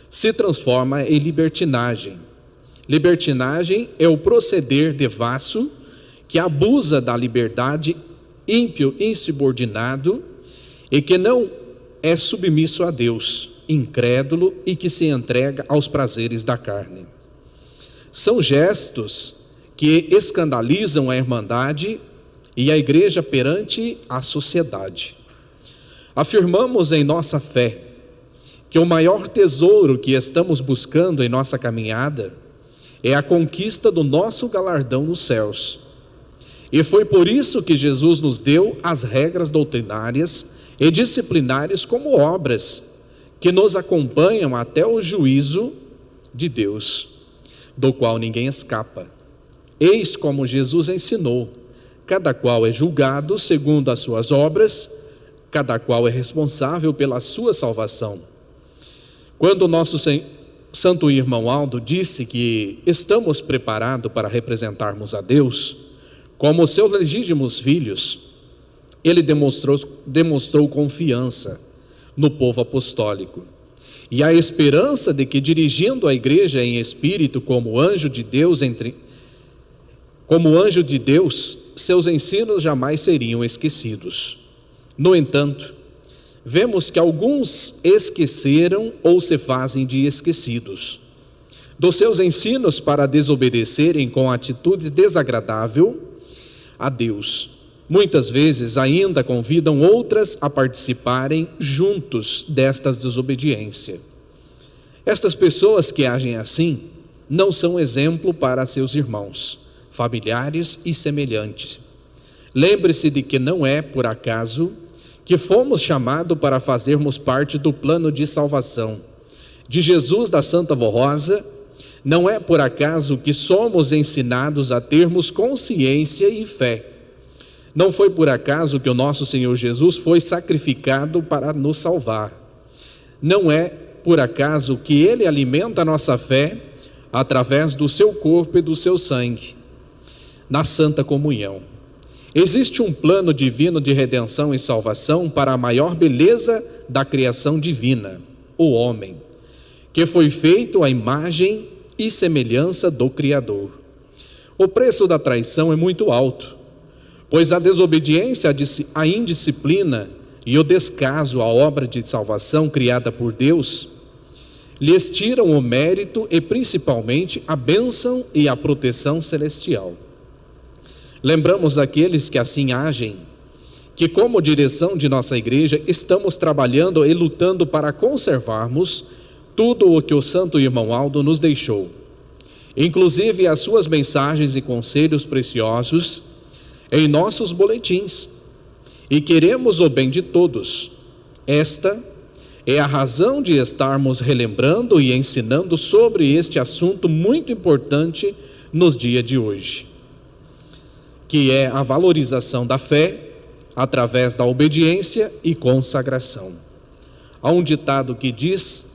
se transforma em libertinagem. Libertinagem é o proceder devasso que abusa da liberdade, ímpio, insubordinado e que não é submisso a Deus, incrédulo e que se entrega aos prazeres da carne. São gestos que escandalizam a irmandade e a igreja perante a sociedade. Afirmamos em nossa fé que o maior tesouro que estamos buscando em nossa caminhada é a conquista do nosso galardão nos céus. E foi por isso que Jesus nos deu as regras doutrinárias e disciplinares como obras que nos acompanham até o juízo de Deus, do qual ninguém escapa. Eis como Jesus ensinou: cada qual é julgado segundo as suas obras, cada qual é responsável pela sua salvação. Quando o nosso santo irmão Aldo disse que estamos preparados para representarmos a Deus como seus legítimos filhos, ele demonstrou confiança no povo apostólico e a esperança de que, dirigindo a igreja em espírito como anjo de Deus, seus ensinos jamais seriam esquecidos. No entanto, vemos que alguns esqueceram ou se fazem de esquecidos dos seus ensinos para desobedecerem com atitudes desagradáveis a Deus. Muitas vezes ainda convidam outras a participarem juntos destas desobediências. Estas pessoas que agem assim não são exemplo para seus irmãos, familiares e semelhantes. Lembre-se de que não é por acaso que fomos chamados para fazermos parte do plano de salvação de Jesus da Santa Vó Rosa. Não é por acaso que somos ensinados a termos consciência e fé. Não foi por acaso que o nosso Senhor Jesus foi sacrificado para nos salvar. Não é por acaso que Ele alimenta a nossa fé através do seu corpo e do seu sangue, na Santa Comunhão. Existe um plano divino de redenção e salvação para a maior beleza da criação divina, o homem, que foi feito à imagem e semelhança do Criador. O preço da traição é muito alto, pois a desobediência, a indisciplina e o descaso à obra de salvação criada por Deus lhes tiram o mérito e principalmente a bênção e a proteção celestial. Lembramos aqueles que assim agem, que como direção de nossa igreja estamos trabalhando e lutando para conservarmos tudo o que o santo irmão Aldo nos deixou, inclusive as suas mensagens e conselhos preciosos em nossos boletins, e queremos o bem de todos. Esta é a razão de estarmos relembrando e ensinando sobre este assunto muito importante nos dias de hoje, que é a valorização da fé através da obediência e consagração. Há um ditado que diz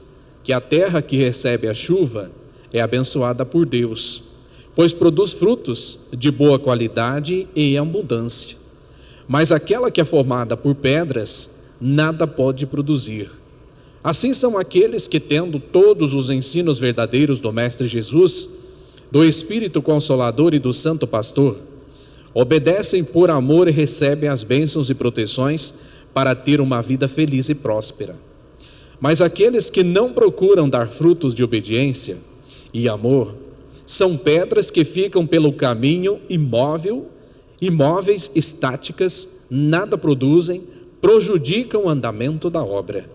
que a terra que recebe a chuva é abençoada por Deus, pois produz frutos de boa qualidade e abundância. Mas aquela que é formada por pedras, nada pode produzir. Assim são aqueles que, tendo todos os ensinos verdadeiros do Mestre Jesus, do Espírito Consolador e do Santo Pastor, obedecem por amor e recebem as bênçãos e proteções para ter uma vida feliz e próspera. Mas aqueles que não procuram dar frutos de obediência e amor são pedras que ficam pelo caminho imóveis, estáticas, nada produzem, prejudicam o andamento da obra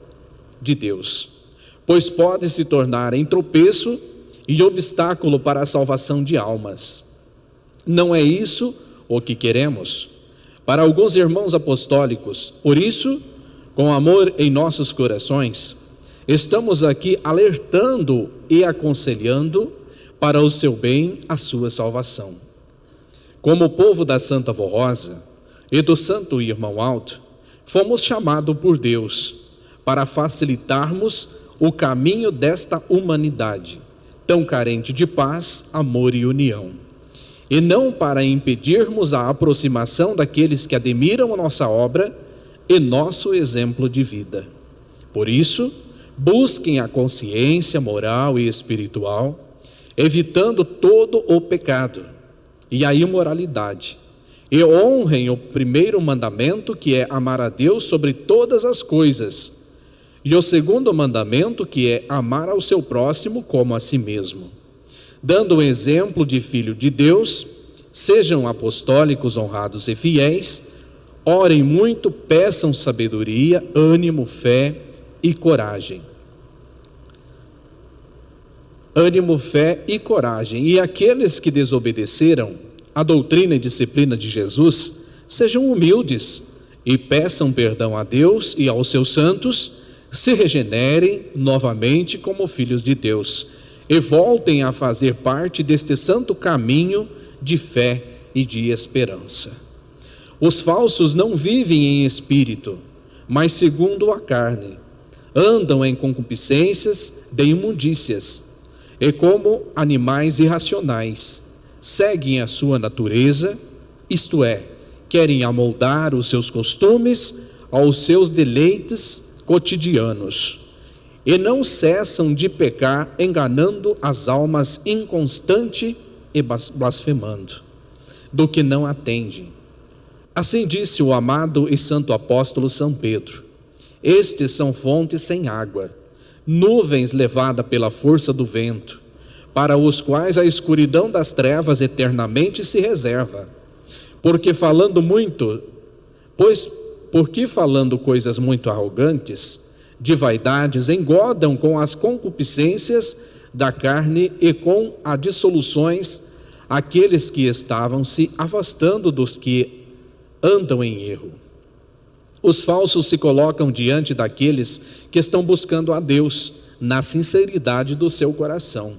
de Deus, pois pode se tornar em tropeço e obstáculo para a salvação de almas. Não é isso o que queremos para alguns irmãos apostólicos. Por isso, com amor em nossos corações, estamos aqui alertando e aconselhando para o seu bem a sua salvação. Como povo da Santa Avó Rosa e do Santo Irmão Alto, fomos chamados por Deus para facilitarmos o caminho desta humanidade, tão carente de paz, amor e união, e não para impedirmos a aproximação daqueles que admiram a nossa obra e nosso exemplo de vida. Por isso, busquem a consciência moral e espiritual, evitando todo o pecado e a imoralidade, e honrem o primeiro mandamento, que é amar a Deus sobre todas as coisas, e o segundo mandamento, que é amar ao seu próximo como a si mesmo. Dando o exemplo de filho de Deus, sejam apostólicos, honrados e fiéis, orem muito, peçam sabedoria, ânimo, fé e coragem. Ânimo, fé e coragem. E aqueles que desobedeceram a doutrina e disciplina de Jesus, sejam humildes e peçam perdão a Deus e aos seus santos, se regenerem novamente como filhos de Deus e voltem a fazer parte deste santo caminho de fé e de esperança. Os falsos não vivem em espírito, mas segundo a carne, andam em concupiscências de imundícias, e como animais irracionais, seguem a sua natureza, isto é, querem amoldar os seus costumes aos seus deleites cotidianos, e não cessam de pecar, enganando as almas inconstante e blasfemando, do que não atendem. Assim disse o amado e santo apóstolo São Pedro: estes são fontes sem água, nuvens levadas pela força do vento, para os quais a escuridão das trevas eternamente se reserva. Porque falando coisas muito arrogantes, de vaidades, engodam com as concupiscências da carne e com as dissoluções aqueles que estavam se afastando dos que andam em erro. Os falsos se colocam diante daqueles que estão buscando a Deus na sinceridade do seu coração,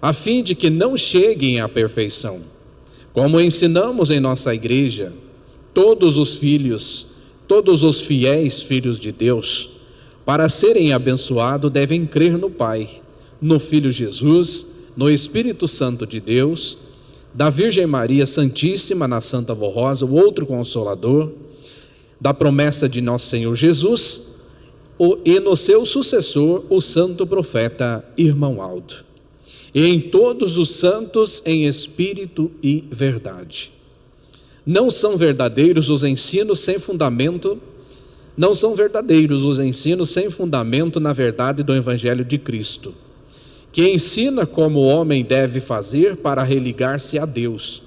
a fim de que não cheguem à perfeição. Como ensinamos em nossa igreja, todos os fiéis filhos de Deus, para serem abençoados, devem crer no Pai, no Filho Jesus, no Espírito Santo de Deus, da Virgem Maria Santíssima, na Santa Avó Rosa, o outro Consolador, da promessa de nosso Senhor Jesus, e no seu sucessor, o santo profeta Irmão Aldo, e em todos os santos em espírito e verdade. Não são verdadeiros os ensinos sem fundamento na verdade do Evangelho de Cristo, que ensina como o homem deve fazer para religar-se a Deus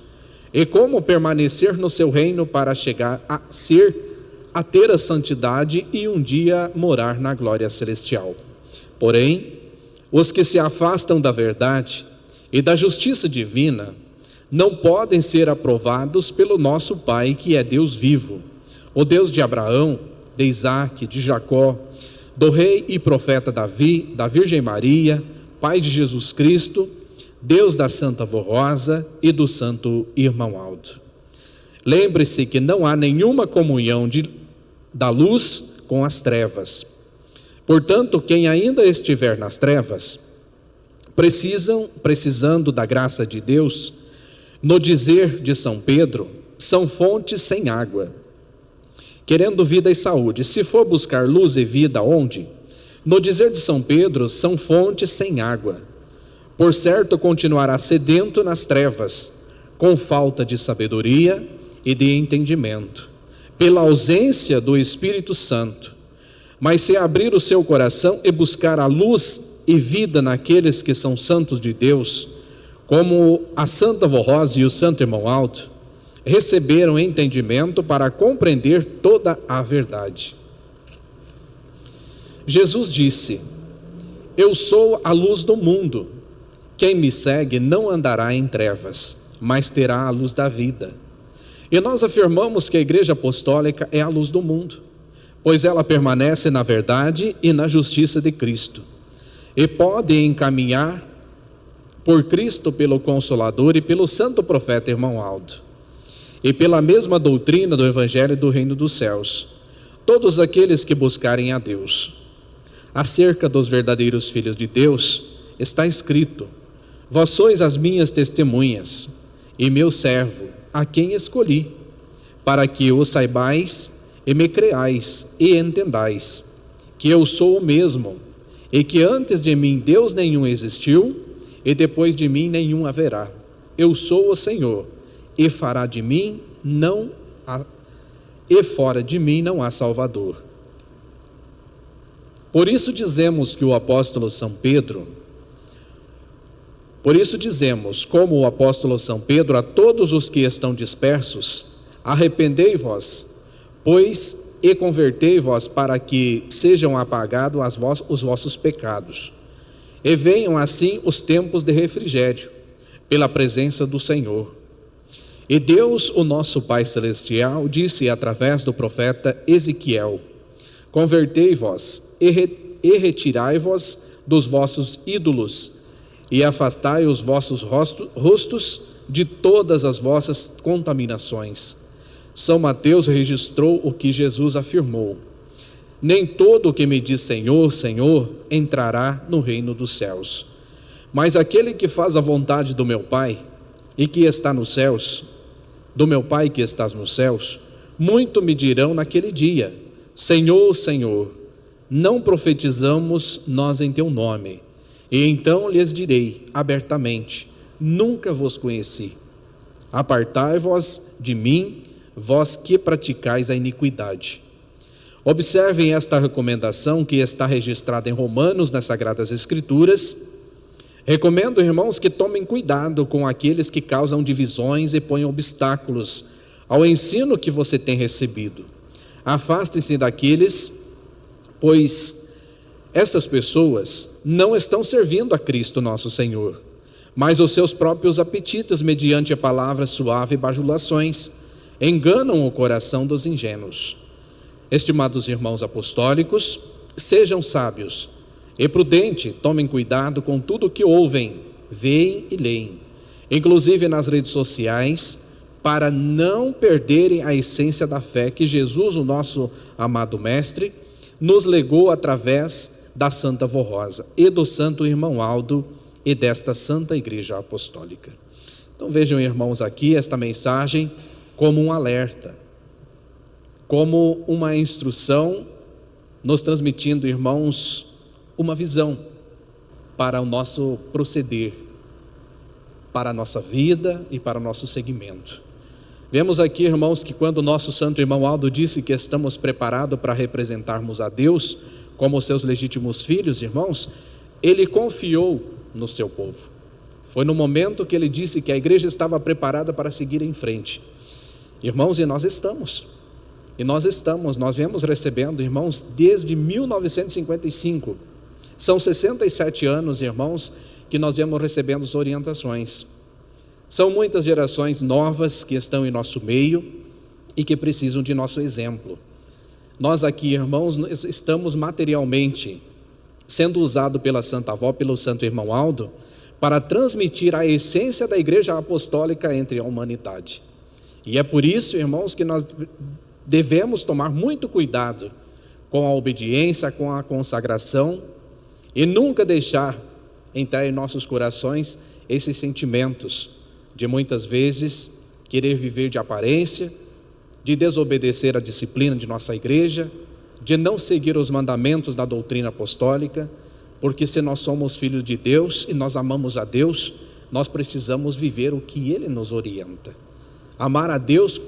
e como permanecer no seu reino para chegar a ter a santidade e um dia morar na glória celestial. Porém, os que se afastam da verdade e da justiça divina não podem ser aprovados pelo nosso Pai, que é Deus vivo, o Deus de Abraão, de Isaque, de Jacó, do rei e profeta Davi, da Virgem Maria, Pai de Jesus Cristo, Deus da Santa Avó Rosa e do Santo Irmão Aldo. Lembre-se que não há nenhuma comunhão da luz com as trevas. Portanto, quem ainda estiver nas trevas, precisando da graça de Deus, no dizer de São Pedro, são fontes sem água, querendo vida e saúde. Se for buscar luz e vida, onde? No dizer de São Pedro, são fontes sem água. Por certo, continuará sedento nas trevas, com falta de sabedoria e de entendimento, pela ausência do Espírito Santo, mas se abrir o seu coração e buscar a luz e vida naqueles que são santos de Deus, como a Santa Vó Rosa e o Santo Irmão Aldo, receberam entendimento para compreender toda a verdade. Jesus disse: eu sou a luz do mundo. Quem me segue não andará em trevas, mas terá a luz da vida. E nós afirmamos que a Igreja Apostólica é a luz do mundo, pois ela permanece na verdade e na justiça de Cristo, e pode encaminhar por Cristo, pelo Consolador e pelo santo profeta Irmão Aldo, e pela mesma doutrina do Evangelho do Reino dos Céus, todos aqueles que buscarem a Deus. Acerca dos verdadeiros filhos de Deus, está escrito: vós sois as minhas testemunhas, e meu servo, a quem escolhi, para que o saibais e me creais e entendais, que eu sou o mesmo, e que antes de mim Deus nenhum existiu, e depois de mim nenhum haverá. Eu sou o Senhor, e fora de mim não há Salvador. Por isso dizemos, como o apóstolo São Pedro, a todos os que estão dispersos: arrependei-vos, pois, e convertei-vos, para que sejam apagados os vossos pecados, e venham assim os tempos de refrigério, pela presença do Senhor. E Deus, o nosso Pai Celestial, disse através do profeta Ezequiel: convertei-vos e retirai-vos dos vossos ídolos, e afastai os vossos rostos de todas as vossas contaminações. São Mateus registrou o que Jesus afirmou: nem todo o que me diz Senhor, Senhor, entrará no reino dos céus, mas aquele que faz a vontade do meu Pai, e que está nos céus, do meu Pai que estás nos céus. Muito me dirão naquele dia: Senhor, Senhor, não profetizamos nós em teu nome? E então lhes direi abertamente: nunca vos conheci. Apartai-vos de mim, vós que praticais a iniquidade. Observem esta recomendação que está registrada em Romanos, nas Sagradas Escrituras. Recomendo, irmãos, que tomem cuidado com aqueles que causam divisões e põem obstáculos ao ensino que você tem recebido. Afastem-se daqueles, pois essas pessoas não estão servindo a Cristo nosso Senhor, mas os seus próprios apetites, mediante a palavra suave e bajulações, enganam o coração dos ingênuos. Estimados irmãos apostólicos, sejam sábios e prudentes, tomem cuidado com tudo o que ouvem, veem e leem, inclusive nas redes sociais, para não perderem a essência da fé que Jesus, o nosso amado Mestre, nos legou através da Santa Vó Rosa e do Santo Irmão Aldo e desta Santa Igreja Apostólica. Então vejam, irmãos, aqui esta mensagem como um alerta, como uma instrução, nos transmitindo, irmãos, uma visão para o nosso proceder, para a nossa vida e para o nosso seguimento. Vemos aqui, irmãos, que quando o nosso Santo Irmão Aldo disse que estamos preparados para representarmos a Deus como seus legítimos filhos, irmãos, ele confiou no seu povo. Foi no momento que ele disse que a igreja estava preparada para seguir em frente. Irmãos, e nós viemos recebendo, irmãos, desde 1955. São 67 anos, irmãos, que nós viemos recebendo as orientações. São muitas gerações novas que estão em nosso meio e que precisam de nosso exemplo. Nós aqui, irmãos, estamos materialmente sendo usados pela Santa Avó, pelo Santo Irmão Aldo, para transmitir a essência da Igreja Apostólica entre a humanidade. E é por isso, irmãos, que nós devemos tomar muito cuidado com a obediência, com a consagração, e nunca deixar entrar em nossos corações esses sentimentos de muitas vezes querer viver de aparência, de desobedecer a disciplina de nossa igreja, de não seguir os mandamentos da doutrina apostólica, porque se nós somos filhos de Deus e nós amamos a Deus, nós precisamos viver o que Ele nos orienta. Amar a Deus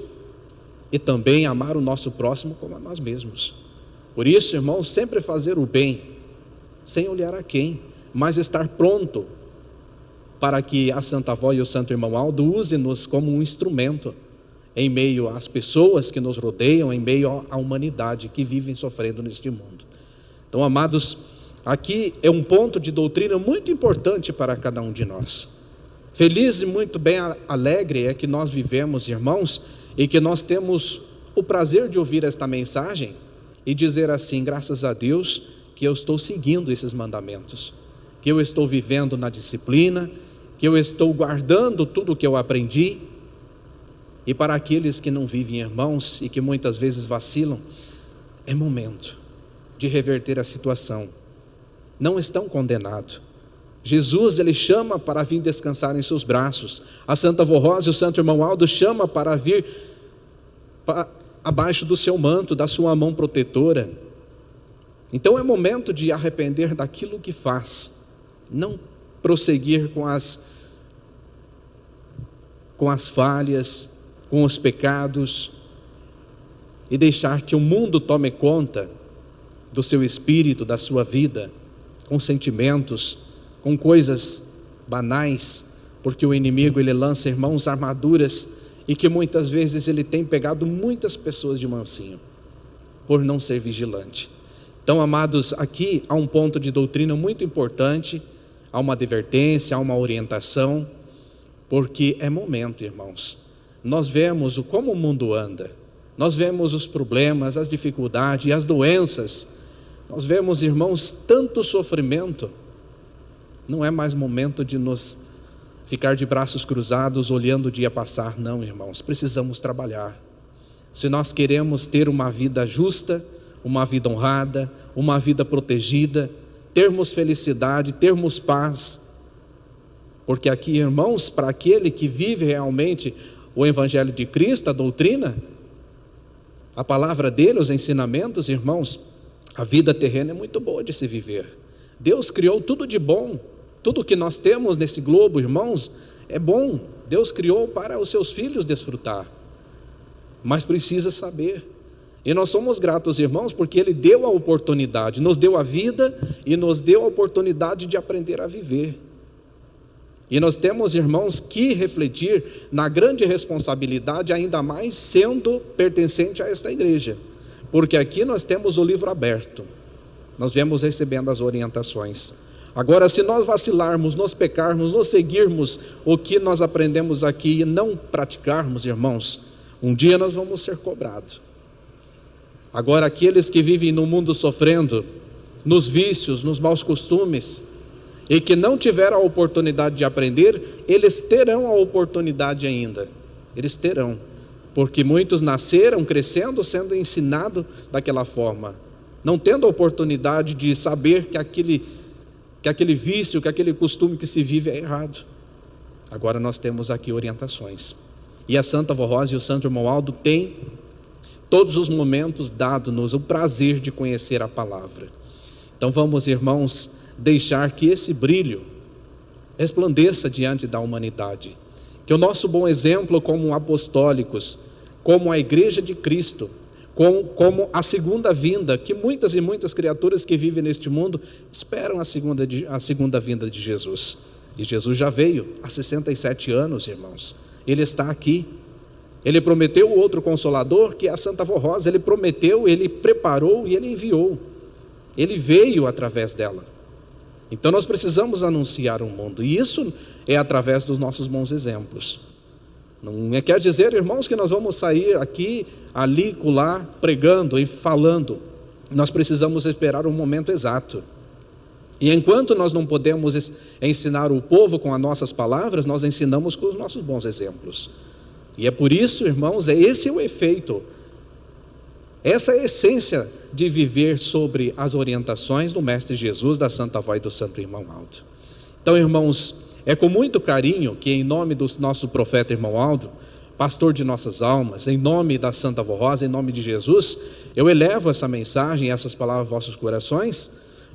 e também amar o nosso próximo como a nós mesmos. Por isso, irmãos, sempre fazer o bem, sem olhar a quem, mas estar pronto para que a Santa Avó e o Santo Irmão Aldo usem-nos como um instrumento em meio às pessoas que nos rodeiam, em meio à humanidade que vivem sofrendo neste mundo. Então, amados, aqui é um ponto de doutrina muito importante para cada um de nós. Feliz e muito bem alegre é que nós vivemos, irmãos, e que nós temos o prazer de ouvir esta mensagem e dizer assim: graças a Deus que eu estou seguindo esses mandamentos, que eu estou vivendo na disciplina, que eu estou guardando tudo o que eu aprendi. E para aqueles que não vivem, irmãos, e que muitas vezes vacilam, é momento de reverter a situação. Não estão condenados. Jesus, ele chama para vir descansar em seus braços. A Santa Avó Rosa e o Santo Irmão Aldo chama para vir abaixo do seu manto, da sua mão protetora. Então é momento de arrepender daquilo que faz, não prosseguir com as falhas, com os pecados, e deixar que o mundo tome conta do seu espírito, da sua vida, com sentimentos, com coisas banais, porque o inimigo, ele lança, irmãos, armaduras, e que muitas vezes ele tem pegado muitas pessoas de mansinho, por não ser vigilante. Então, amados, aqui há um ponto de doutrina muito importante, há uma advertência, há uma orientação, porque é momento, irmãos. Nós vemos como o mundo anda, nós vemos os problemas, as dificuldades e as doenças, nós vemos, irmãos, tanto sofrimento. Não é mais momento de nos ficar de braços cruzados olhando o dia passar, não, irmãos, precisamos trabalhar. Se nós queremos ter uma vida justa, uma vida honrada, uma vida protegida, termos felicidade, termos paz, porque aqui, irmãos, para aquele que vive realmente o Evangelho de Cristo, a doutrina, a palavra dele, os ensinamentos, irmãos, a vida terrena é muito boa de se viver. Deus criou tudo de bom, tudo que nós temos nesse globo, irmãos, é bom. Deus criou para os seus filhos desfrutar, mas precisa saber. E nós somos gratos, irmãos, porque Ele deu a oportunidade, nos deu a vida e nos deu a oportunidade de aprender a viver. E nós temos, irmãos, que refletir na grande responsabilidade, ainda mais sendo pertencente a esta igreja, porque aqui nós temos o livro aberto, nós viemos recebendo as orientações. Agora, se nós vacilarmos, nos pecarmos, nos seguirmos o que nós aprendemos aqui e não praticarmos, irmãos, um dia nós vamos ser cobrados. Agora, aqueles que vivem no mundo sofrendo, nos vícios, nos maus costumes, e que não tiveram a oportunidade de aprender, eles terão a oportunidade ainda. Eles terão, porque muitos nasceram, crescendo, sendo ensinados daquela forma, não tendo a oportunidade de saber que aquele vício, que aquele costume que se vive é errado. Agora nós temos aqui orientações. E a Santa Avó Rosa e o Santo Irmão Aldo têm todos os momentos dado-nos o prazer de conhecer a palavra. Então vamos, irmãos, deixar que esse brilho resplandeça diante da humanidade, que o nosso bom exemplo como apostólicos, como a Igreja de Cristo, como a segunda vinda, que muitas e muitas criaturas que vivem neste mundo esperam a segunda vinda de Jesus. E Jesus já veio há 67 anos, irmãos. Ele está aqui. Ele prometeu o outro Consolador, que é a Santa Avó Rosa. Ele prometeu, ele preparou e ele enviou. Ele veio através dela. Então nós precisamos anunciar o mundo, e isso é através dos nossos bons exemplos. Não quer dizer, irmãos, que nós vamos sair aqui, ali, lá, pregando e falando. Nós precisamos esperar o momento exato. E enquanto nós não podemos ensinar o povo com as nossas palavras, nós ensinamos com os nossos bons exemplos. E é por isso, irmãos, esse é o efeito, essa é a essência de viver sobre as orientações do Mestre Jesus, da Santa Avó e do Santo Irmão Aldo. Então, irmãos, é com muito carinho que, em nome do nosso profeta Irmão Aldo, pastor de nossas almas, em nome da Santa Avó Rosa, em nome de Jesus, eu elevo essa mensagem, essas palavras aos vossos corações,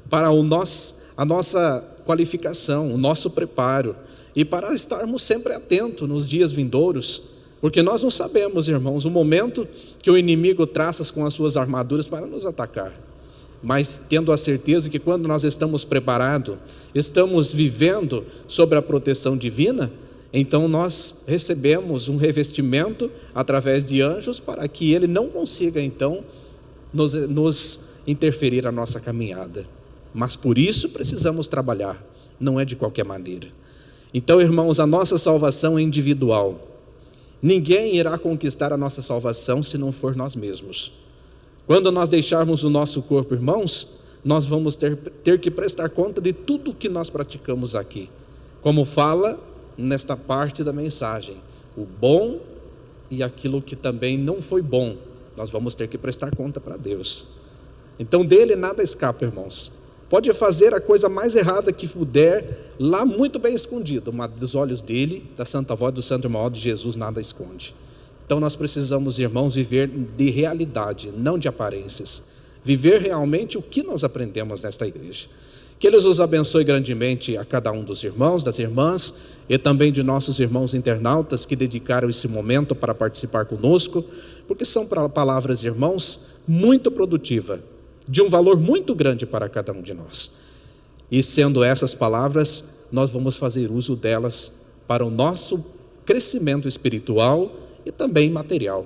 para a nossa qualificação, o nosso preparo, e para estarmos sempre atentos nos dias vindouros, Porque nós não sabemos, irmãos, o momento que o inimigo traça com as suas armaduras para nos atacar. Mas tendo a certeza que quando nós estamos preparados, estamos vivendo sobre a proteção divina, então nós recebemos um revestimento através de anjos para que ele não consiga então nos interferir a nossa caminhada. Mas por isso precisamos trabalhar, não é de qualquer maneira. Então, irmãos, a nossa salvação é individual. Ninguém irá conquistar a nossa salvação se não for nós mesmos. Quando nós deixarmos o nosso corpo, irmãos, nós vamos ter que prestar conta de tudo que nós praticamos aqui. Como fala nesta parte da mensagem, o bom e aquilo que também não foi bom, nós vamos ter que prestar conta para Deus. Então dele nada escapa, irmãos. Pode fazer a coisa mais errada que puder, lá muito bem escondido, mas dos olhos dele, da santa voz do santo irmão de Jesus, nada esconde. Então nós precisamos, irmãos, viver de realidade, não de aparências. Viver realmente o que nós aprendemos nesta igreja. Que Ele os abençoe grandemente a cada um dos irmãos, das irmãs, e também de nossos irmãos internautas que dedicaram esse momento para participar conosco, porque são palavras, irmãos, muito produtivas, de um valor muito grande para cada um de nós. E sendo essas palavras, nós vamos fazer uso delas para o nosso crescimento espiritual e também material.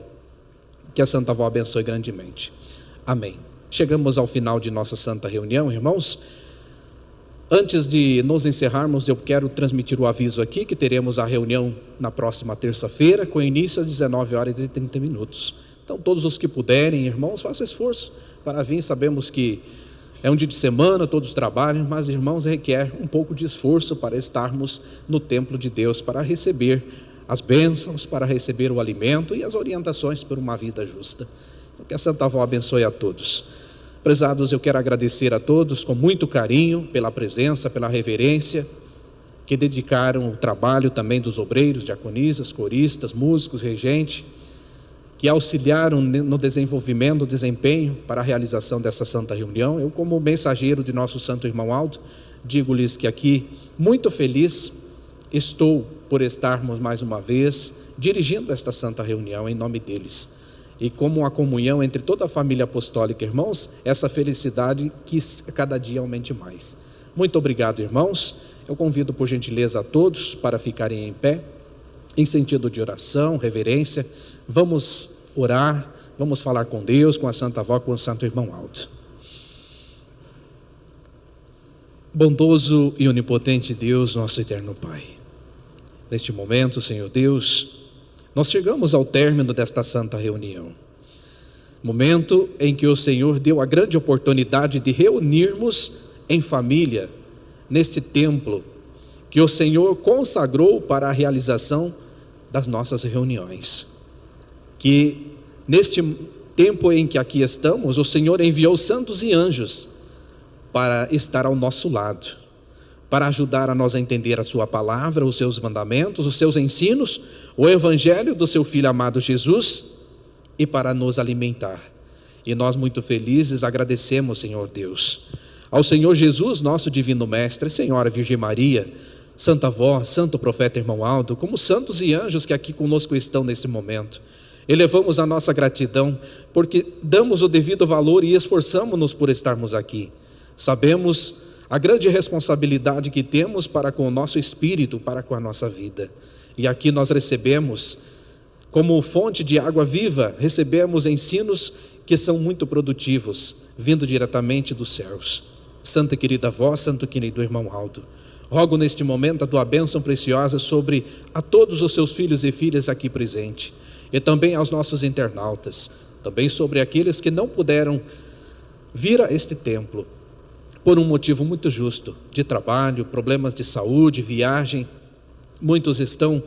Que a Santa Avó abençoe grandemente. Amém. Chegamos ao final de nossa santa reunião, irmãos. Antes de nos encerrarmos, eu quero transmitir o aviso aqui que teremos a reunião na próxima terça-feira, com início às 19h30. Então, todos os que puderem, irmãos, façam esforço para vir. Sabemos que é um dia de semana, todos trabalham, mas, irmãos, requer um pouco de esforço para estarmos no templo de Deus, para receber as bênçãos, para receber o alimento e as orientações por uma vida justa. Então, que a Santa Avó abençoe a todos. Prezados, eu quero agradecer a todos com muito carinho pela presença, pela reverência, que dedicaram o trabalho também dos obreiros, diaconisas, coristas, músicos, regente, que auxiliaram no desenvolvimento, no desempenho para a realização dessa santa reunião. Eu, como mensageiro de nosso santo irmão Aldo, digo-lhes que aqui, muito feliz estou por estarmos mais uma vez dirigindo esta santa reunião em nome deles. E como a comunhão entre toda a família apostólica, irmãos, essa felicidade que cada dia aumente mais. Muito obrigado, irmãos. Eu convido por gentileza a todos para ficarem em pé, em sentido de oração, reverência. Vamos orar, vamos falar com Deus, com a Santa Avó, com o Santo Irmão Aldo. Bondoso e onipotente Deus, nosso eterno Pai. Neste momento, Senhor Deus, nós chegamos ao término desta santa reunião, momento em que o Senhor deu a grande oportunidade de reunirmos em família, neste templo, que o Senhor consagrou para a realização das nossas reuniões. Que neste tempo em que aqui estamos, o Senhor enviou santos e anjos para estar ao nosso lado, para ajudar a nós a entender a sua palavra, os seus mandamentos, os seus ensinos, o evangelho do seu Filho amado Jesus, e para nos alimentar. E nós muito felizes agradecemos, Senhor Deus, ao Senhor Jesus, nosso divino mestre, Senhora Virgem Maria, Santa Avó, Santo Profeta Irmão Aldo, como santos e anjos que aqui conosco estão nesse momento. Elevamos a nossa gratidão, porque damos o devido valor e esforçamos-nos por estarmos aqui. Sabemos a grande responsabilidade que temos para com o nosso espírito, para com a nossa vida. E aqui nós recebemos, como fonte de água viva, recebemos ensinos que são muito produtivos, vindo diretamente dos céus. Santa e querida avó, santo e querido irmão Aldo, rogo neste momento a tua bênção preciosa sobre a todos os seus filhos e filhas aqui presentes, e também aos nossos internautas, também sobre aqueles que não puderam vir a este templo, por um motivo muito justo, de trabalho, problemas de saúde, viagem. Muitos estão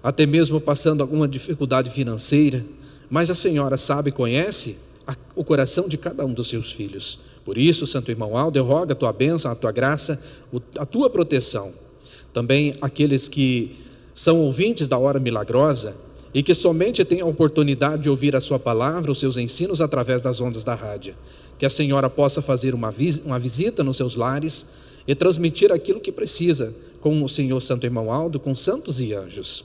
até mesmo passando alguma dificuldade financeira, mas a Senhora sabe e conhece o coração de cada um dos seus filhos. Por isso, Santo Irmão Aldo, eu rogo a tua bênção, a tua graça, a tua proteção. Também aqueles que são ouvintes da hora milagrosa e que somente têm a oportunidade de ouvir a sua palavra, os seus ensinos através das ondas da rádio. Que a Senhora possa fazer uma visita nos seus lares e transmitir aquilo que precisa com o Senhor Santo Irmão Aldo, com santos e anjos.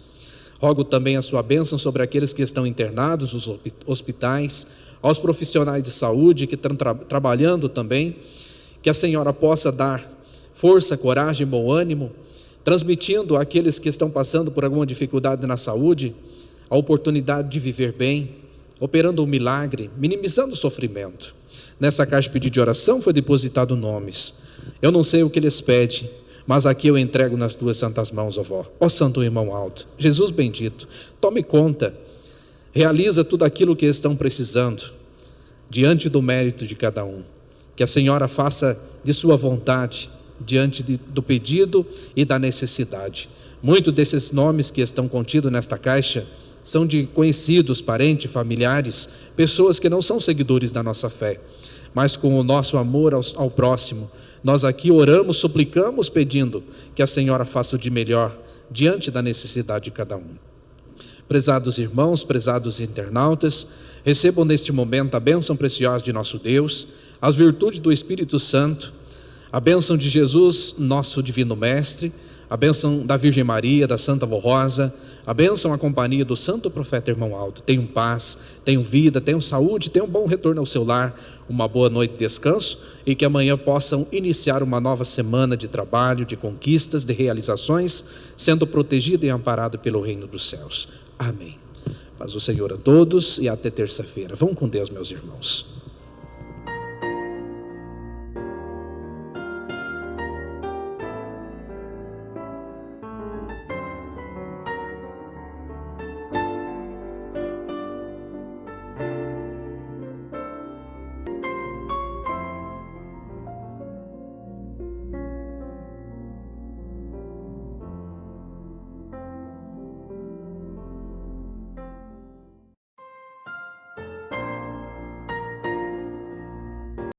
Rogo também a sua bênção sobre aqueles que estão internados nos hospitais, aos profissionais de saúde que estão trabalhando também, que a Senhora possa dar força, coragem, bom ânimo, transmitindo àqueles que estão passando por alguma dificuldade na saúde, a oportunidade de viver bem, operando um milagre, minimizando o sofrimento. Nessa caixa de pedido de oração foi depositado nomes. Eu não sei o que eles pedem, mas aqui eu entrego nas tuas santas mãos, ó vó. Ó Santo Irmão Alto, Jesus bendito, tome conta, realiza tudo aquilo que estão precisando, diante do mérito de cada um. Que a Senhora faça de sua vontade, diante do pedido e da necessidade. Muitos desses nomes que estão contidos nesta caixa são de conhecidos, parentes, familiares, pessoas que não são seguidores da nossa fé, mas com o nosso amor ao próximo, nós aqui oramos, suplicamos, pedindo que a Senhora faça o de melhor diante da necessidade de cada um. Prezados irmãos, prezados internautas, recebam neste momento a bênção preciosa de nosso Deus, as virtudes do Espírito Santo, a bênção de Jesus, nosso Divino Mestre, a bênção da Virgem Maria, da Santa Avó Rosa, a bênção, a companhia do Santo Profeta Irmão Alto. Tenham paz, tenham vida, tenham saúde, tenham um bom retorno ao seu lar, uma boa noite de descanso e que amanhã possam iniciar uma nova semana de trabalho, de conquistas, de realizações, sendo protegido e amparado pelo Reino dos Céus. Amém. Paz do Senhor a todos e até terça-feira. Vão com Deus, meus irmãos.